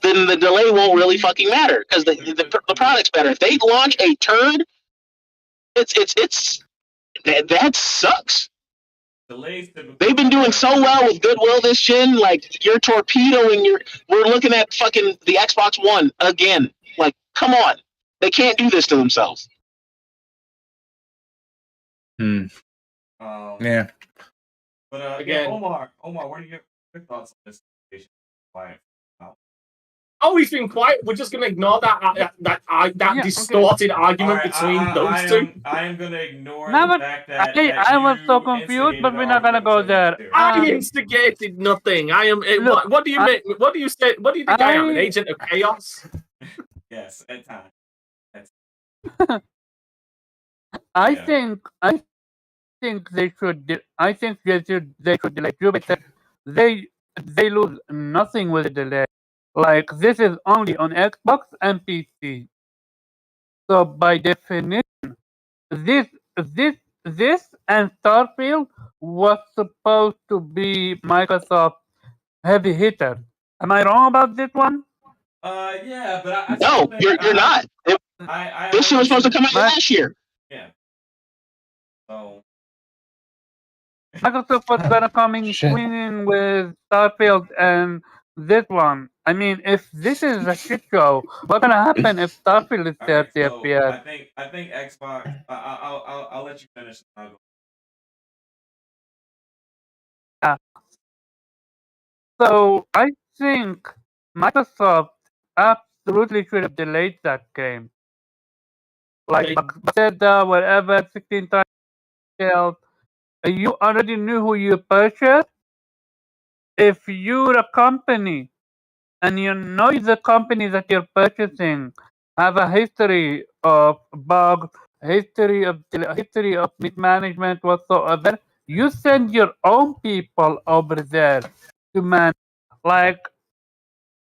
Then the delay won't really fucking matter because the product's better. If they launch a turd, that sucks. They've been doing so well with Goodwill this gen. Like you're torpedoing we're looking at fucking the Xbox One again. Like, come on, they can't do this to themselves. Yeah. But again, Omar, what are your thoughts on this situation? Oh, he's been quiet. We're just gonna ignore that distorted argument between those two. I am gonna ignore the fact that I was so confused, but we're not gonna go there. I instigated nothing. I am. What do you mean? What do you say? What do you think I am? An agent of chaos? Yes, at times. I think they should. I think they should delay. They lose nothing with the delay. Like this is only on Xbox and PC. So by definition, this and Starfield was supposed to be Microsoft heavy hitter. Am I wrong about this one? Yeah, but no, you're not. This shit was supposed to come out last year. Yeah. So Microsoft was gonna come in swinging with Starfield and this one. I mean, if this is a shit show, what's gonna happen if Starfield is 30 FPS? I think Xbox. I'll let you finish. So I think Microsoft absolutely should have delayed that game. Like Bethesda, whatever, 16 times scale. You already knew who you purchased. If you're a company and you know the company that you're purchasing have a history of bugs, history of mismanagement whatsoever. You send your own people over there to manage, like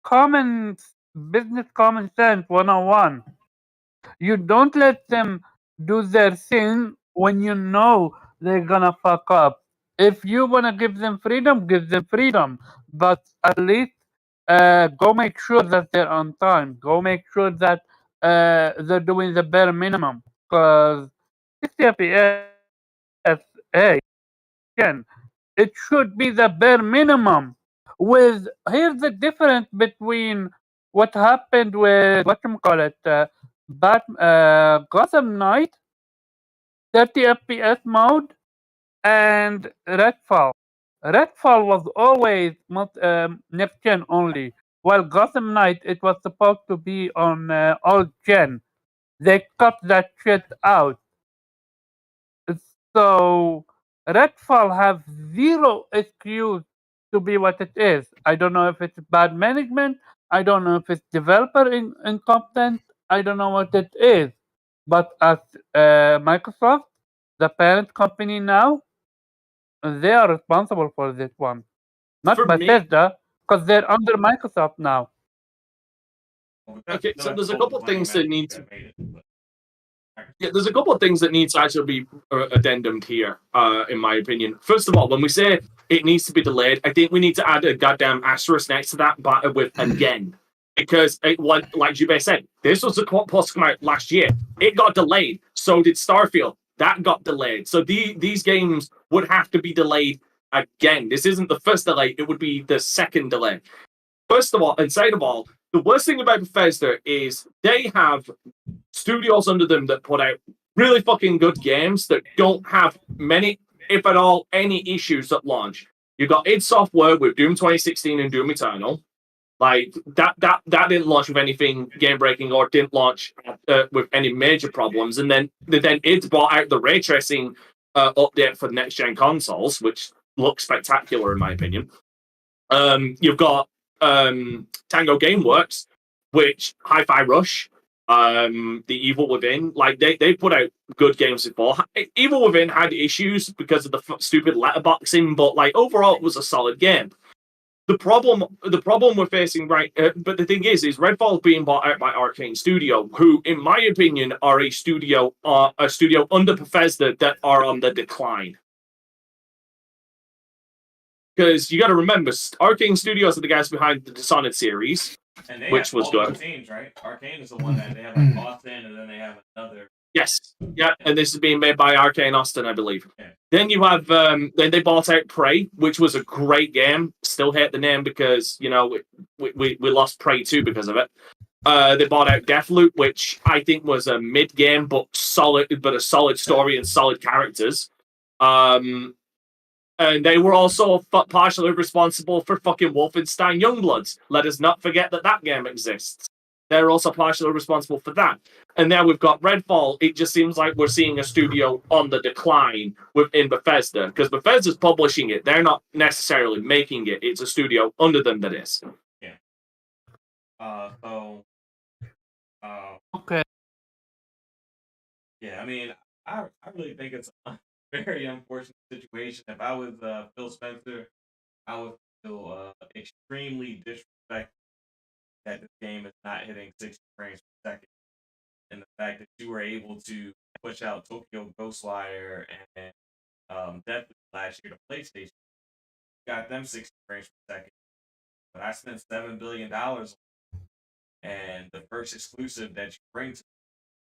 common business common sense 101. You don't let them do their thing when you know they're gonna fuck up. If you wanna give them freedom, give them freedom. But at least go make sure that they're on time. Go make sure that they're doing the bare minimum. Because 60 FPS, hey, again, it should be the bare minimum. With here's the difference between what happened with what you call it, Gotham Knight 30 FPS mode and Redfall. Redfall was always next gen only, while Gotham Knight it was supposed to be on old gen. They cut that shit out. So Redfall have zero excuse to be what it is. I don't know if it's bad management. I don't know if it's developer incompetent. I don't know what it is. But as Microsoft, the parent company now, they are responsible for this one. Not For me- Bethesda, because they're under Microsoft now. Okay, so there's a couple of things that need to. Yeah, there's a couple of things that need to actually be addendumed here, in my opinion. First of all, when we say it needs to be delayed, I think we need to add a goddamn asterisk next to that, but with again. Because, like Jubei said, this was supposed to come out last year. It got delayed. So did Starfield. That got delayed. So these games would have to be delayed again. This isn't the first delay. It would be the second delay. First of all, and second of all, the worst thing about Bethesda is they have studios under them that put out really fucking good games that don't have many, if at all, any issues at launch. You've got id Software with Doom 2016 and Doom Eternal. Like that didn't launch with anything game breaking or didn't launch with any major problems. And then id brought out the ray tracing update for next gen consoles, which looks spectacular in my opinion. You've got Tango Gameworks, which Hi-Fi Rush, The Evil Within, like they put out good games before. Evil Within had issues because of the stupid letterboxing, but like overall it was a solid game. The problem we're facing but the thing is Redfall being bought out by Arcane Studio, who, in my opinion, are a studio under Bethesda that are on the decline. Because you got to remember, Arcane Studios are the guys behind the Dishonored series, which was good. Teams, right? Arcane is the one that they have like Austin, and then they have another. Yes, yeah, and this is being made by Arcane Austin, I believe. Yeah. Then you have, then they bought out Prey, which was a great game. Still hate the name because we lost Prey 2 because of it. They bought out Deathloop, which I think was a mid game but a solid story and solid characters. And they were also partially responsible for fucking Wolfenstein Youngbloods. Let us not forget that game exists. They're also partially responsible for that. And now we've got Redfall. It just seems like we're seeing a studio on the decline within Bethesda. Because Bethesda's publishing it. They're not necessarily making it. It's a studio under them that is. Yeah. Okay. Yeah, I mean, I really think it's very unfortunate situation. If I was Phil Spencer, I would feel extremely disrespected that this game is not hitting 60 frames per second. And the fact that you were able to push out Tokyo Ghostwire and Deathloop last year to PlayStation, got them 60 frames per second. But I spent $7 billion and the first exclusive that you bring to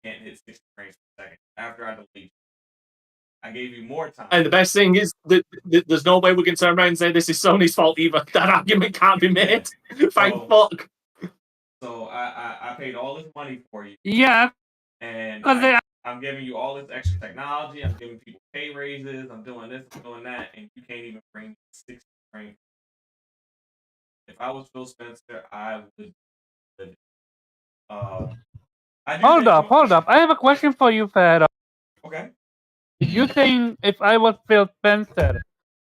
me can't hit 60 frames per second after I delete. I gave you more time. And the best thing is that there's no way we can turn around and say this is Sony's fault either. That argument can't be made. Yeah. Thank fuck. So I paid all this money for you. Yeah. And I'm giving you all this extra technology. I'm giving people pay raises. I'm doing this, I'm doing that, and you can't even bring 60 frames. If I was Phil Spencer, I would. Hold up. I have a question for you, Farah. Okay. You saying if I was Phil Spencer,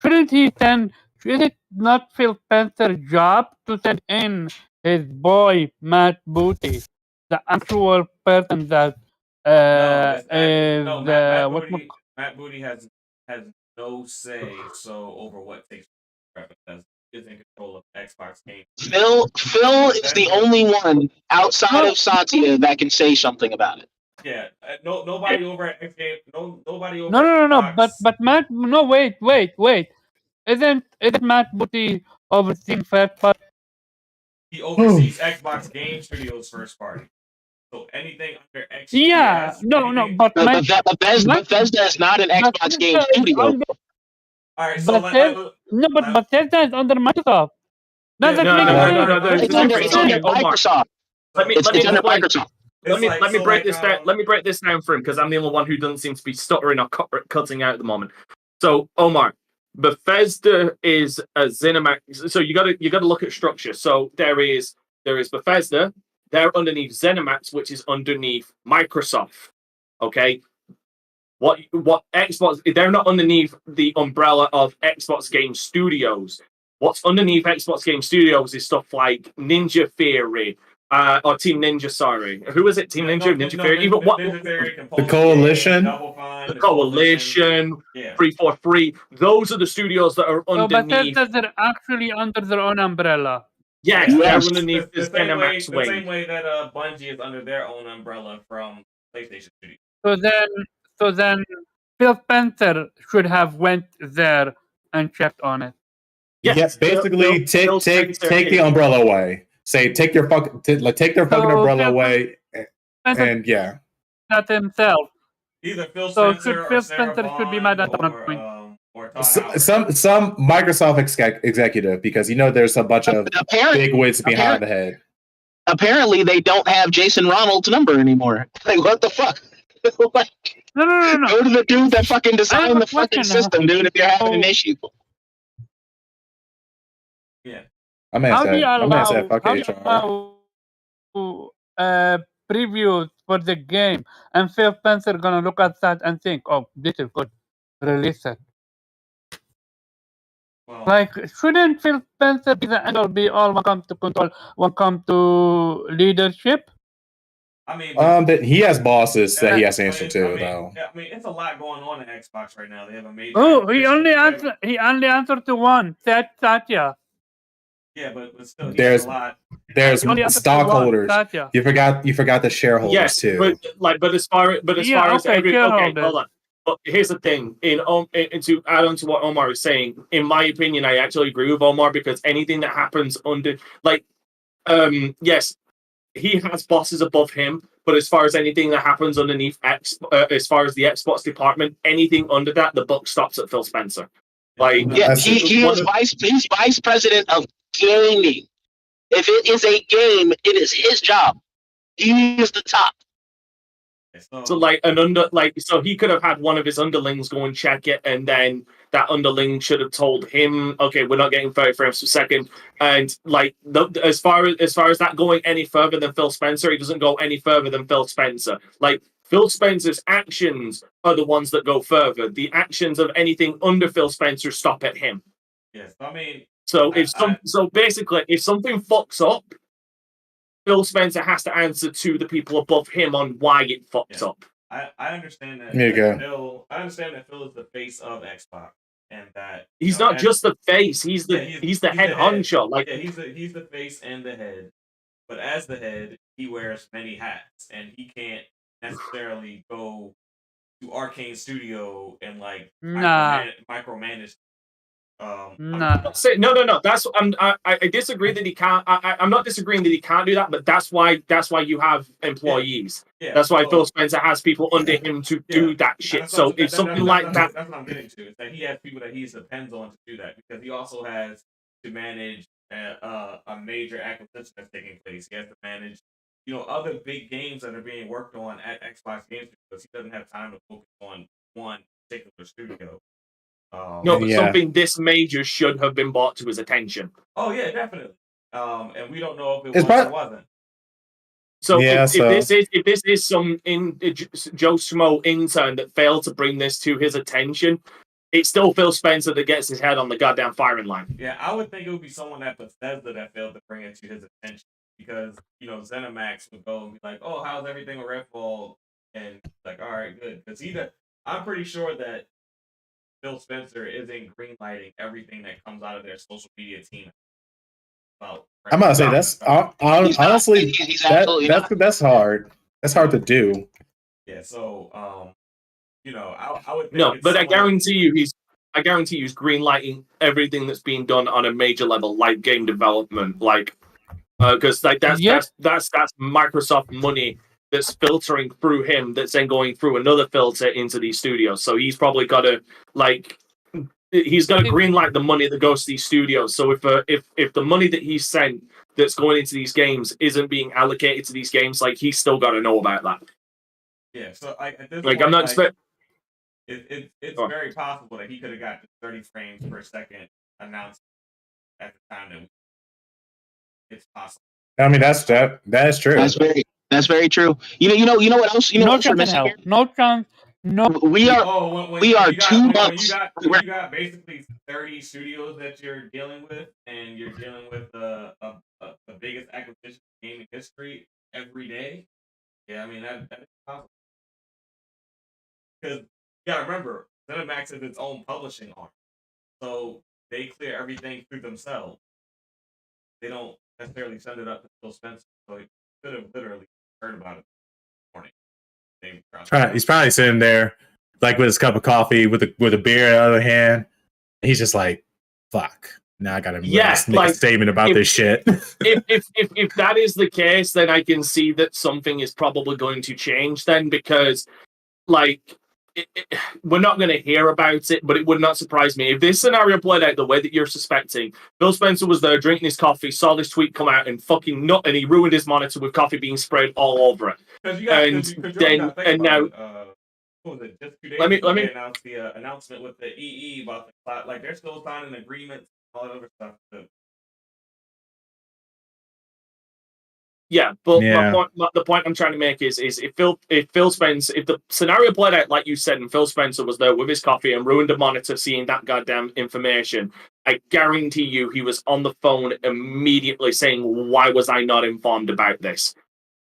should it not Phil Spencer's job to send in his boy Matt Booty the actual person that Matt Booty has no say over what takes because he is in control of Xbox games. Phil is the only one outside of Satya that can say something about it. Yeah, nobody over at X Game, nobody over. No. Xbox. But Matt, no, wait. Isn't Matt Booty overseeing first party? He oversees Xbox Game Studios first party. So anything under XGS. Yeah, no, but Bethesda is not an Xbox Game Studio. All right, so but Bethesda is under Microsoft. It's under Microsoft. It's under Microsoft. Let me break this down. Let me break this down for him because I'm the only one who doesn't seem to be stuttering or cutting out at the moment. So, Omar, Bethesda is a ZeniMax. So you got to look at structure. So there is Bethesda. They're underneath ZeniMax, which is underneath Microsoft. Okay. What Xbox? They're not underneath the umbrella of Xbox Game Studios. What's underneath Xbox Game Studios is stuff like Ninja Theory, or Team Ninja. Sorry, who is it? Team Ninja, Ninja Theory. Even what? The Coalition. The Coalition. 343. Those are the studios that are underneath. So Bethesda are actually under their own umbrella. Yes, they're underneath the ZeniMax wing. The same way that Bungie is under their own umbrella from PlayStation Studios. So then, Phil Spencer should have went there and checked on it. Yes, basically take the umbrella away. Say take their fucking umbrella away, and yeah. Not himself. Either Phil Spencer Phil Spencer should be mad at that point. Some Microsoft executive, because there's a bunch of big wigs behind the head. Apparently, they don't have Jason Ronald's number anymore. Like, what the fuck? No. Go to the dude that fucking designed the fucking system, dude. If you're having an issue. Yeah. I'm gonna say fuck HR. Previews for the game, and Phil Spencer gonna look at that and think, "Oh, this is good. Release it." Well, like, shouldn't Phil Spencer be the end all be all when it comes to control, when it comes to leadership? I mean, that he has bosses that he has to answer to, though. Yeah, I mean, it's a lot going on in Xbox right now. They have a major. Oh, he only answered to one. Satya. Yeah, but still, there's a lot. There's stockholders. You forgot the shareholders too. But as far as okay, hold on. But here's the thing. And to add on to what Omar is saying, in my opinion, I actually agree with Omar because anything that happens under, yes, he has bosses above him, but as far as anything that happens underneath as far as the Xbox department, anything under that, the buck stops at Phil Spencer. He's vice president of gaming. If it is a game, it is his job. He is the top. So he could have had one of his underlings go and check it, and then that underling should have told him, "Okay, we're not getting 30 frames per second." And as far as that going any further than Phil Spencer, he doesn't go any further than Phil Spencer. Phil Spencer's actions are the ones that go further. The actions of anything under Phil Spencer stop at him. Yes, I mean. Basically, if something fucks up, Phil Spencer has to answer to the people above him on why it fucks up. I understand that. There you go. I understand that Phil is the face of Xbox, and that he's not just the face; he's the head honcho. He's the face and the head. But as the head, he wears many hats, and he can't necessarily go to Arcane Studio and micromanage. No. That's I disagree that he can't. I'm not disagreeing that he can't do that, but that's why you have employees. Yeah. That's why Phil Spencer has people under him to do that shit. So if something like that, that's what I'm getting to. Is that he has people that he depends on to do that because he also has to manage a major acquisition that's taking place. He has to manage other big games that are being worked on at Xbox Games because he doesn't have time to focus on one particular studio. Something this major should have been brought to his attention. Oh yeah, definitely. And we don't know if it was or wasn't. So if this is some Joe Schmo intern that failed to bring this to his attention, it's still Phil Spencer that gets his head on the goddamn firing line. Yeah, I would think it would be someone at Bethesda that failed to bring it to his attention. because ZeniMax would go and be like, "Oh, how's everything with Redfall?" And like, "All right, good." Because I'm pretty sure that Phil Spencer isn't greenlighting everything that comes out of their social media team. About I'm gonna say that's honestly he's absolutely not. That's hard. That's hard to do. Yeah. So, I would think no, but I guarantee you he's greenlighting everything that's being done on a major level, like game development, like because like that's Microsoft money that's filtering through him, that's then going through another filter into these studios. So he's probably got to he's going to greenlight the money that goes to these studios. So if the money that he sent that's going into these games isn't being allocated to these games, like he's still got to know about that. Yeah. So at this like point, I'm not expecting. It's very possible that he could have got the 30 frames per second announced at the time that it's possible. I mean, that's true. That's very true. You know what else? No chance in hell. No chance. No. We are 2 months. When you got basically 30 studios that you're dealing with, and you're dealing with the biggest acquisition in gaming history every day. Yeah, I mean that is possible. Because you gotta remember, ZeniMax is its own publishing arm, so they clear everything through themselves. They don't necessarily send it up to Phil Spencer, so he could have literally heard about it this morning. He's probably sitting there, like with his cup of coffee, with a beer in the other hand. He's just like, "Fuck." Now I gotta make a statement about this shit. if that is the case, then I can see that something is probably going to change then, because we're not going to hear about it, but it would not surprise me if this scenario played out the way that you're suspecting. Phil Spencer was there drinking his coffee, saw this tweet come out, and fucking nut, and he ruined his monitor with coffee being sprayed all over it. Now, what was it? Just 2 days ago, they announced the announcement with the EE about the cloud. Like they're still signing agreements, all that other stuff. Yeah, but the point I'm trying to make is if the scenario played out like you said, and Phil Spencer was there with his coffee and ruined a monitor seeing that goddamn information, I guarantee you he was on the phone immediately saying, "Why was I not informed about this?"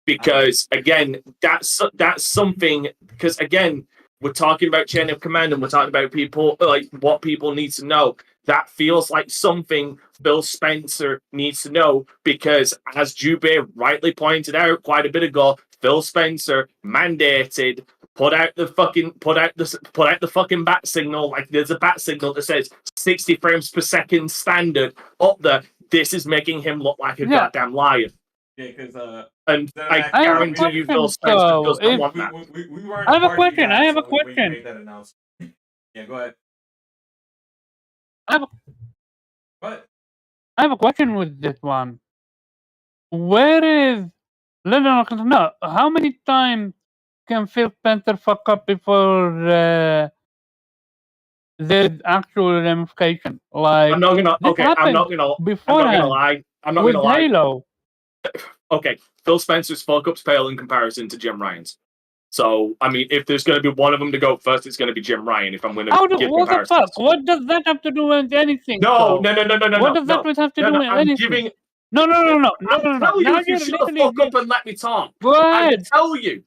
Because again, that's something. Because again, we're talking about chain of command, and we're talking about people, like what people need to know. That feels like something Phil Spencer needs to know, because as Jubei rightly pointed out quite a bit ago, Phil Spencer mandated put out the fucking bat signal. Like there's a bat signal that says 60 frames per second standard up there. This is making him look like a goddamn liar. Yeah, because and I guarantee you, Phil Spencer does not want that. We weren't. I have a question. When you made that announcement. Yeah, go ahead. I have a question with this one. Where is no? How many times can Phil Spencer fuck up before there's actual ramification? Like I'm not gonna lie. With Halo. Okay, Phil Spencer's fuck ups pale in comparison to Jim Ryan's. So, I mean, if there's going to be one of them to go first, it's going to be Jim Ryan. If I'm going to give what the fuck? What does that have to do with anything? No. What does that have to do with anything? No. Tell you if you shut the fuck up and let me talk. Go ahead. I tell you,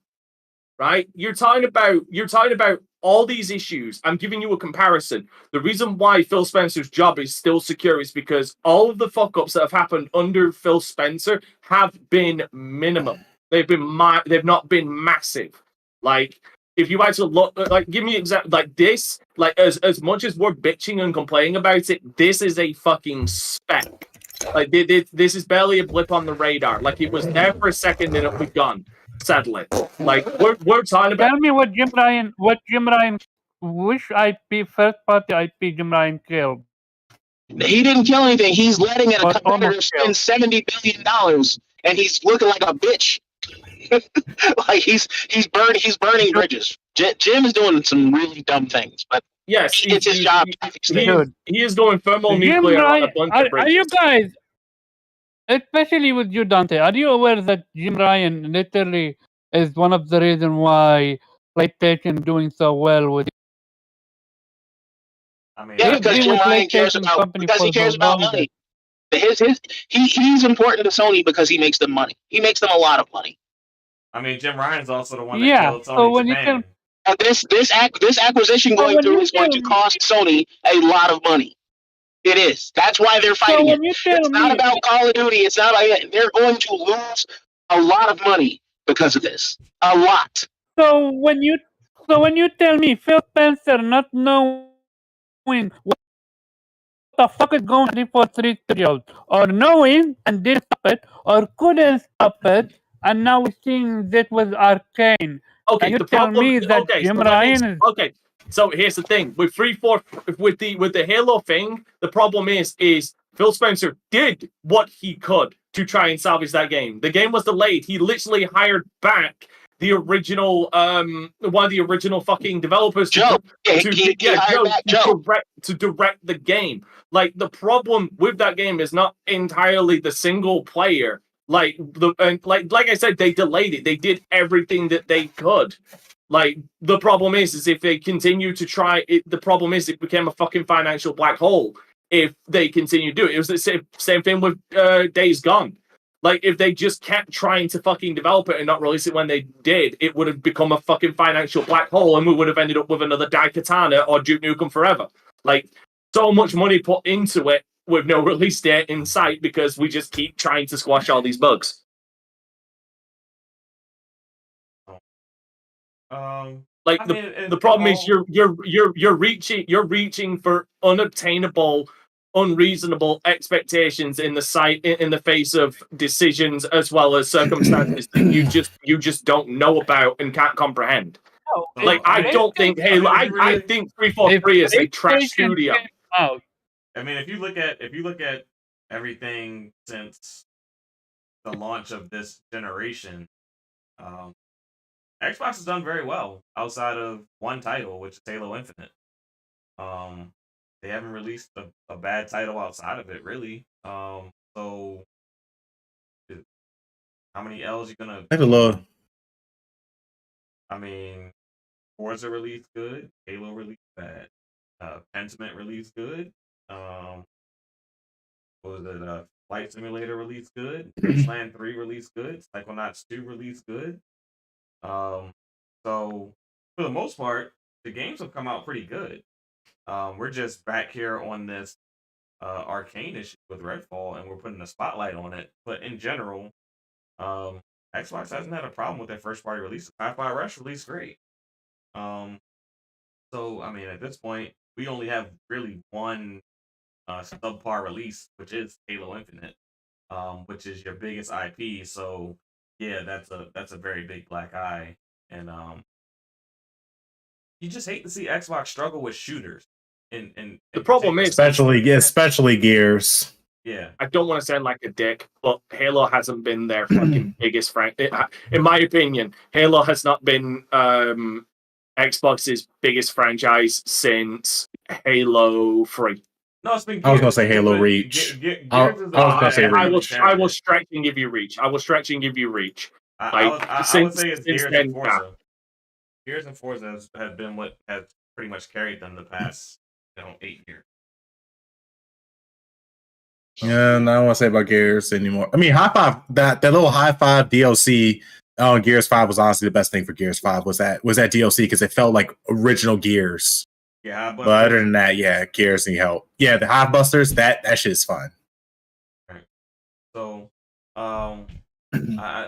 right? You're talking about all these issues. I'm giving you a comparison. The reason why Phil Spencer's job is still secure is because all of the fuck ups that have happened under Phil Spencer have been minimum. They've not been massive. Like, if you had to look, like, give me example, like this, like as much as we're bitching and complaining about it, this is a fucking speck. Like, this is barely a blip on the radar. Like, it was there for a second and it was gone. Sadly, like we're talking about. Tell me what Jim Ryan, which IP, first party IP Jim Ryan killed. He didn't kill anything. He's letting a competitor spend $70 billion, and he's looking like a bitch. Like he's burning bridges. Jim is doing some really dumb things, but yes, it's his job. He is going thermonuclear on a bunch of bridges. Are you guys, especially with you, Dante, are you aware that Jim Ryan literally is one of the reasons why PlayStation doing so well with? I mean, yeah, because Jim Ryan cares about money. He's important to Sony because he makes them money. He makes them a lot of money. I mean, Jim Ryan's also the one that killed Sony Japan. This acquisition going through is going to cost Sony a lot of money. It is. That's why they're fighting it. It's not about Call of Duty. It's not. They're going to lose a lot of money because of this. A lot. So when you tell me Phil Spencer not knowing what the fuck is going on for 3 studios, or knowing and didn't stop it, or couldn't stop it, and now we're seeing this with Arcane. Okay, and you tell me that Jim Ryan is okay. So here's the thing with 343 with the Halo thing. The problem is Phil Spencer did what he could to try and salvage that game. The game was delayed. He literally hired back the original one of the original fucking developers to direct the game. Like, the problem with that game is not entirely the single player. Like I said, they delayed it. They did everything that they could. Like, the problem is if they continue to try it, the problem is it became a fucking financial black hole if they continue to do it. It was the same thing with Days Gone. Like, if they just kept trying to fucking develop it and not release it when they did, it would have become a fucking financial black hole, and we would have ended up with another Daikatana or Duke Nukem Forever. Like, so much money put into it with no release date in sight because we just keep trying to squash all these bugs. The problem is you're reaching for unobtainable, unreasonable expectations in the face of decisions as well as circumstances that you just don't know about and can't comprehend. I don't think Halo. I think 343 is a trash studio. I mean, if you look at everything since the launch of this generation, Xbox has done very well outside of one title, which is Halo Infinite. They haven't released a bad title outside of it, really. So how many L's you gonna? I have a low. I mean, Forza released good, Halo released bad, Pentiment released good. What was it? Flight Simulator released good. Wasteland 3 released good. Psychonauts 2 released good. So for the most part, the games have come out pretty good. We're just back here on this Arcane issue with Redfall, and we're putting a spotlight on it. But in general, Xbox hasn't had a problem with their first party release. Hi-Fi Rush released great. So I mean, at this point, we only have really one subpar release, which is Halo Infinite, which is your biggest IP. So yeah, that's a very big black eye, and you just hate to see Xbox struggle with shooters. In the problem is especially Gears. Yeah, I don't want to sound like a dick, but Halo hasn't been their fucking biggest in my opinion, Halo has not been Xbox's biggest franchise since Halo 3. No, it's been Gears. I was gonna say Halo Reach. I will stretch and give you Reach. I will would say it's Gears and Forza. Gears and Forza have been what has pretty much carried them the past 8 years. Yeah, and I don't want to say about Gears anymore. I mean, High Five, that little High Five DLC on Gears 5 was honestly the best thing for Gears 5 was that DLC because it felt like original Gears. Yeah, but other than that, yeah, Gears need help. Yeah, the Hive Busters, that shit is fun. Right. So,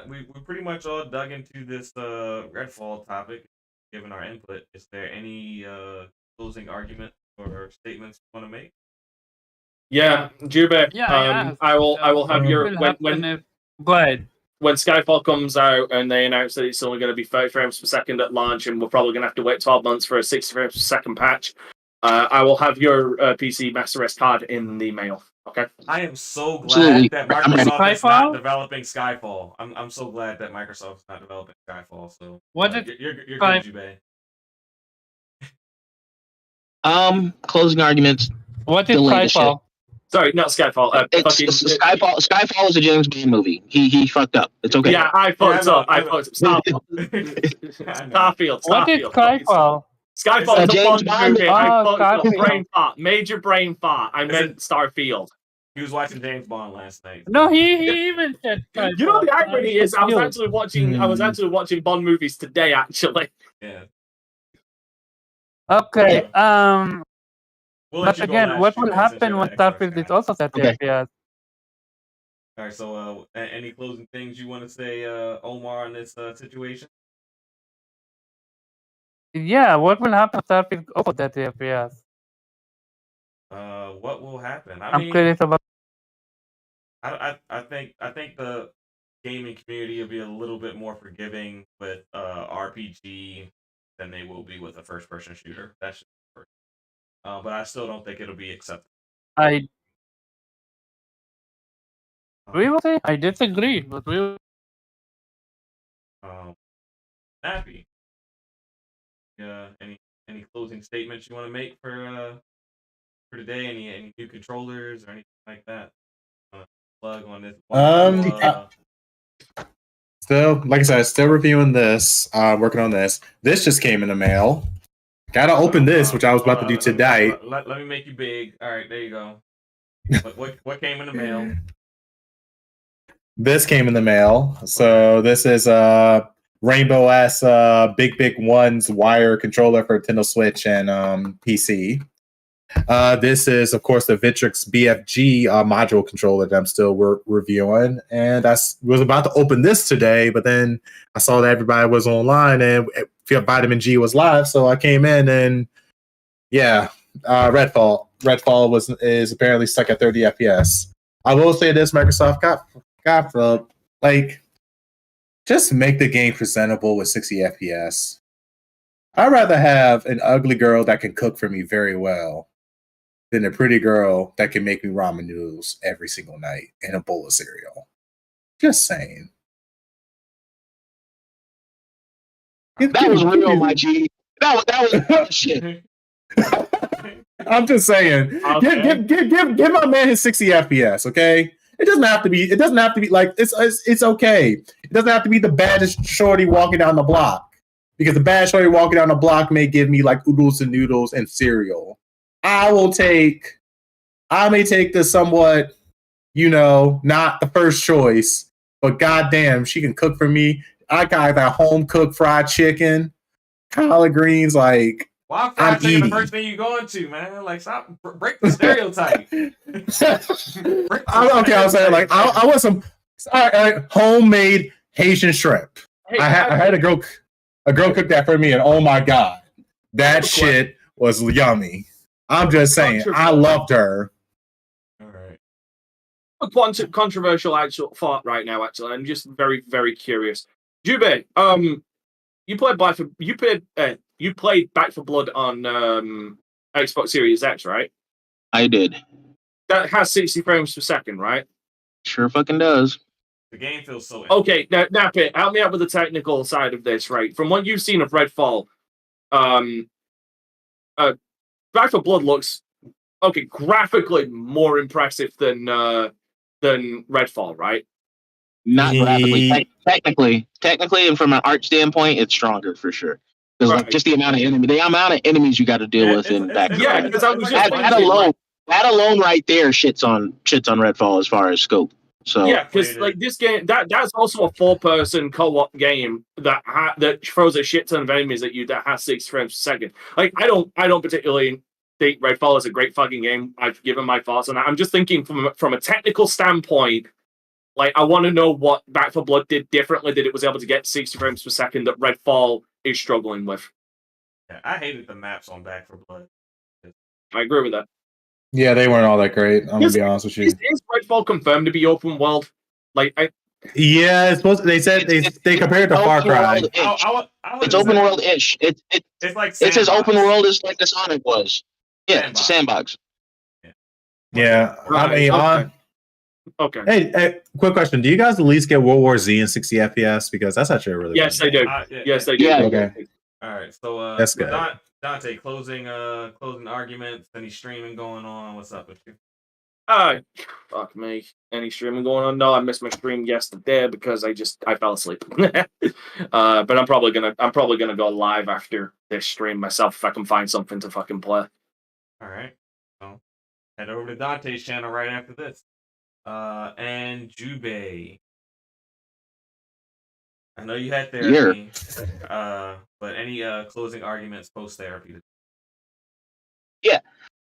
we pretty much all dug into this Redfall topic, given our input. Is there any closing argument or statements you want to make? Yeah, Jube. Yeah, I will have your go ahead. When Skyfall comes out and they announce that it's only going to be 30 frames per second at launch, and we're probably going to have to wait 12 months for a 60 frames per second patch, I will have your PC Master Race card in the mail. Okay. I am so glad that Microsoft is not developing Skyfall. I'm so glad that Microsoft is not developing Skyfall. So you're good, Jube. Closing arguments. What is Skyfall? Sorry, not Skyfall. Skyfall is a James Bond movie. He fucked up. It's okay. Yeah, I fucked up. Starfield. What is Skyfall? Skyfall is a Bond movie. I fucked up. Brain fart. Major brain fart. I meant Starfield. He was watching James Bond last night. No, he even said. You know the irony is, I was actually watching Bond movies today. Actually, Yeah. Okay. We'll let But you go again, last, what Drew, will man, since happen you're when the Xbox Starfield guy. is also 30 Okay. FPS? All right. So, any closing things you want to say, Omar, on this situation? Yeah, what will happen when Starfield also 30 FPS? What will happen? I I'm mean, curious about. I think the gaming community will be a little bit more forgiving with RPG than they will be with a first person shooter. That's just first. But I still don't think it'll be acceptable. We will see. I disagree, but we will. Happy. Any closing statements you want to make for today? Any new controllers or anything like that? Plug on this. Still, like I said, still reviewing this. Working on this. This just came in the mail. Gotta open this, which I was about to do today. Let me make you big. All right, there you go. What came in the mail? This came in the mail. So this is Rainbow S Big One's wire controller for Nintendo Switch and PC. This is, of course, the Victrix BFG module controller that I'm still reviewing. And I was about to open this today, but then I saw that everybody was online and Vitamin G was live, so I came in and yeah, Redfall. Redfall is apparently stuck at 30 FPS. I will say this: Microsoft got like just make the game presentable with 60 FPS. I'd rather have an ugly girl that can cook for me very well than a pretty girl that can make me ramen noodles every single night and a bowl of cereal. Just saying. That was real, my G. That was shit. I'm just saying. Okay. Give my man his 60 FPS, okay? It doesn't have to be like it's okay. It doesn't have to be the baddest shorty walking down the block. Because the bad shorty walking down the block may give me like oodles and noodles and cereal. I may take the somewhat, not the first choice, but goddamn, she can cook for me. I got that home cooked fried chicken, collard greens, like Why fried chicken the first thing you go into, man? Like, stop, break the stereotype. Okay, I'm saying like I want some homemade Haitian shrimp. Hey, I had a girl cook that for me, and oh my god, that shit was yummy. I'm just saying, I loved her. All right. A controversial actual thought right now. Actually, I'm just very, very curious. Jube, you played Back 4 Blood on Xbox Series X, right? I did. That has 60 frames per second, right? Sure fucking does. The game feels so. Okay, now Nappy, help me out with the technical side of this, right? From what you've seen of Redfall, Back 4 Blood looks graphically more impressive than Redfall, right? Not graphically, technically, and from an art standpoint, it's stronger for sure. Because like just the amount of enemies you got to deal with in Back 4 Blood. Yeah, because I was just that alone right there shits on Redfall as far as scope. So yeah, because like this game, that's also a 4-person co-op game that throws a shit ton of enemies at you that has 6 frames per second. Like I don't particularly think Redfall is a great fucking game. I've given my thoughts on that. I'm just thinking from a technical standpoint. Like I want to know what Back 4 Blood did differently that it was able to get 60 frames per second that Redfall is struggling with. Yeah, I hated the maps on Back 4 Blood. I agree with that. Yeah, they weren't all that great. I'm gonna be honest with you. Is Redfall confirmed to be open world? Yeah, it's supposed. They said they compared it to Far Cry. It's open world-ish. It's like it's as open world as like the Sonic was. Yeah, it's a sandbox. Yeah, Right, I mean, okay. Hey, quick question: do you guys at least get World War Z in 60 FPS? Because that's actually a really yes, they do. Yes, they do. Yeah. Okay. All right, so that's good. Dante, closing arguments. Any streaming going on? What's up with you? Fuck me. Any streaming going on? No, I missed my stream yesterday because I fell asleep. But I'm probably gonna go live after this stream myself if I can find something to fucking play. All right. So, head over to Dante's channel right after this. And Jubei. I know you had therapy. But any closing arguments post therapy? Yeah,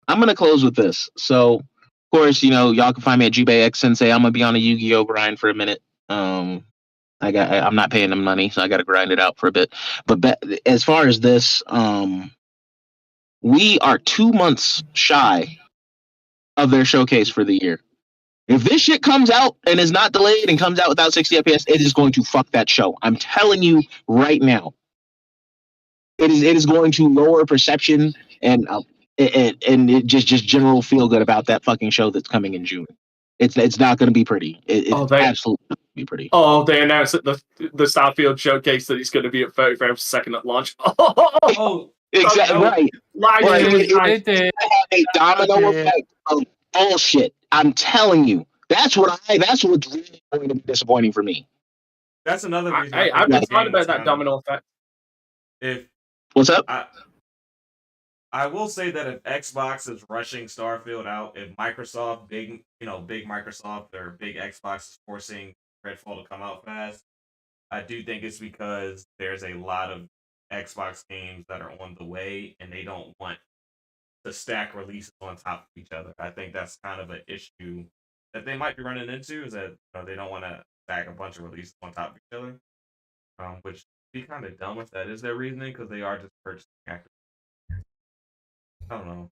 I'm gonna close with this. So, of course, y'all can find me at Jubei X Sensei. I'm gonna be on a Yu-Gi-Oh grind for a minute. I'm not paying them money, so I got to grind it out for a bit. But as far as this, we are 2 months shy of their showcase for the year. If this shit comes out and is not delayed and comes out without 60 FPS, it is going to fuck that show. I'm telling you right now. It is going to lower perception and it just general feel good about that fucking show that's coming in June. It's not going to be pretty. It's absolutely not going to be pretty. Oh, they announced at the Starfield showcase that it's going to be at 30 frames per second at launch. Oh, exactly right. It have a domino effect of bullshit. I'm telling you, that's what's really going to be disappointing for me. That's another reason. I've been talking about that domino effect. What's up? I will say that if Xbox is rushing Starfield out, if Microsoft, big Microsoft or big Xbox is forcing Redfall to come out fast, I do think it's because there's a lot of Xbox games that are on the way and they don't want to stack releases on top of each other. I think that's kind of an issue that they might be running into, is that they don't want to stack a bunch of releases on top of each other, which would be kind of dumb if that is their reasoning, because they are just purchasing active. I don't know.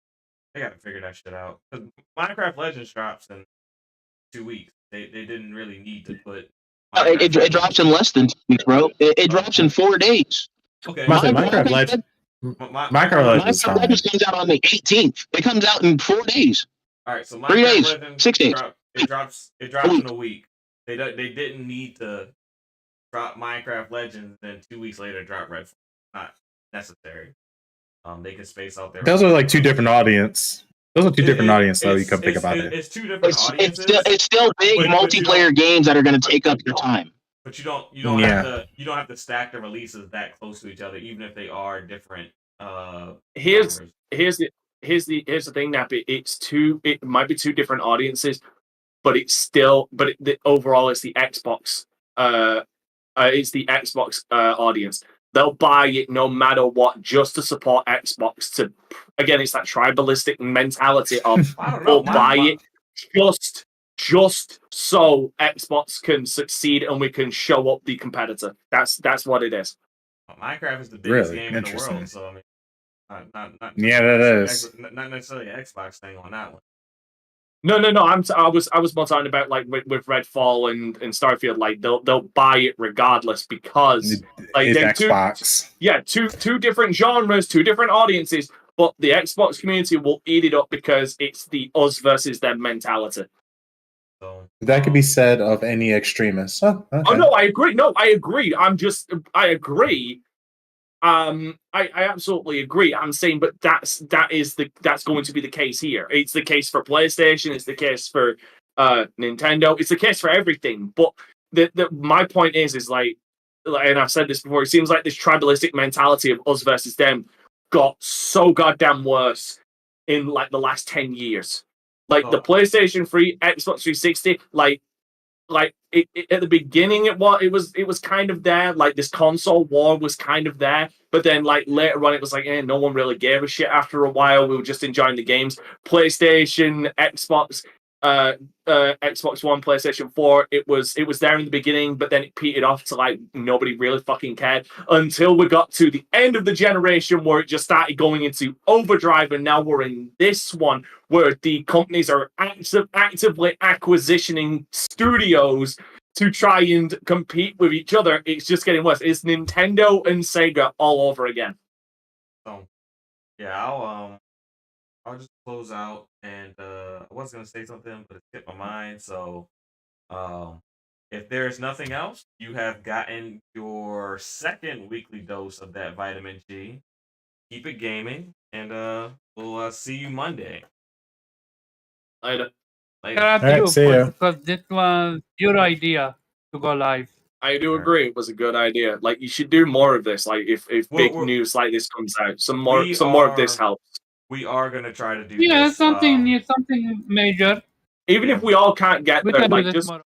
They got to figure that shit out. Because Minecraft Legends drops in 2 weeks. They didn't really need to put. It drops in less than 2 weeks, bro. It drops in 4 days. Okay. Minecraft Legends comes out on the 18th. It comes out in 4 days. All right, so 3 days, Legends 6 days. It drops in a week. They didn't need to drop Minecraft Legends, then 2 weeks later drop Redfall. Not necessary. They can space out there. Those are like two different audience. Those are two different audiences, though. You come think about it. It's two different audiences. It's still big multiplayer games that are going to take up your time. But you don't have to stack the releases that close to each other, even if they are different. Here's the thing, Nappy. It might be two different audiences, but it's still overall it's the Xbox. It's the Xbox audience. They'll buy it no matter what, just to support Xbox. Again, it's that tribalistic mentality of we'll buy it just so Xbox can succeed and we can show up the competitor. That's what it is. Well, Minecraft is the biggest game in the world, so I mean, not that is not necessarily an Xbox thing on that one. No. I was more talking about like with Redfall and Starfield. Like they'll buy it regardless because like it's they're Xbox. Two different genres, two different audiences. But the Xbox community will eat it up because it's the us versus them mentality. So that could be said of any extremist. Oh, okay. Oh no, I agree. No, I agree. I agree. I absolutely agree. I'm saying, but that's going to be the case here. It's the case for PlayStation. It's the case for Nintendo. It's the case for everything. But my point is like, and I've said this before. It seems like this tribalistic mentality of us versus them got so goddamn worse in like the last 10 years. Like the PlayStation 3, Xbox 360, like it, at the beginning it was kind of there, like this console war was kind of there, but then like later on it was like no one really gave a shit. After a while we were just enjoying the games. PlayStation, Xbox, Xbox One, PlayStation 4, it was there in the beginning, but then it petered off to like nobody really fucking cared until we got to the end of the generation where it just started going into overdrive, and now we're in this one where the companies are actively acquisitioning studios to try and compete with each other. It's just getting worse. It's Nintendo and Sega all over again. So yeah, I'll just close out, and I was gonna say something, but it skipped my mind. So, if there's nothing else, you have gotten your second weekly dose of that vitamin G. Keep it gaming, and we'll see you Monday. Later. See ya. Because this was your idea to go live. I do agree. It was a good idea. Like you should do more of this. Like if big news like this comes out, some more of this helps. we are gonna try to do Yeah, this. something major. Even if we all can't get We there, can do like this just tomorrow.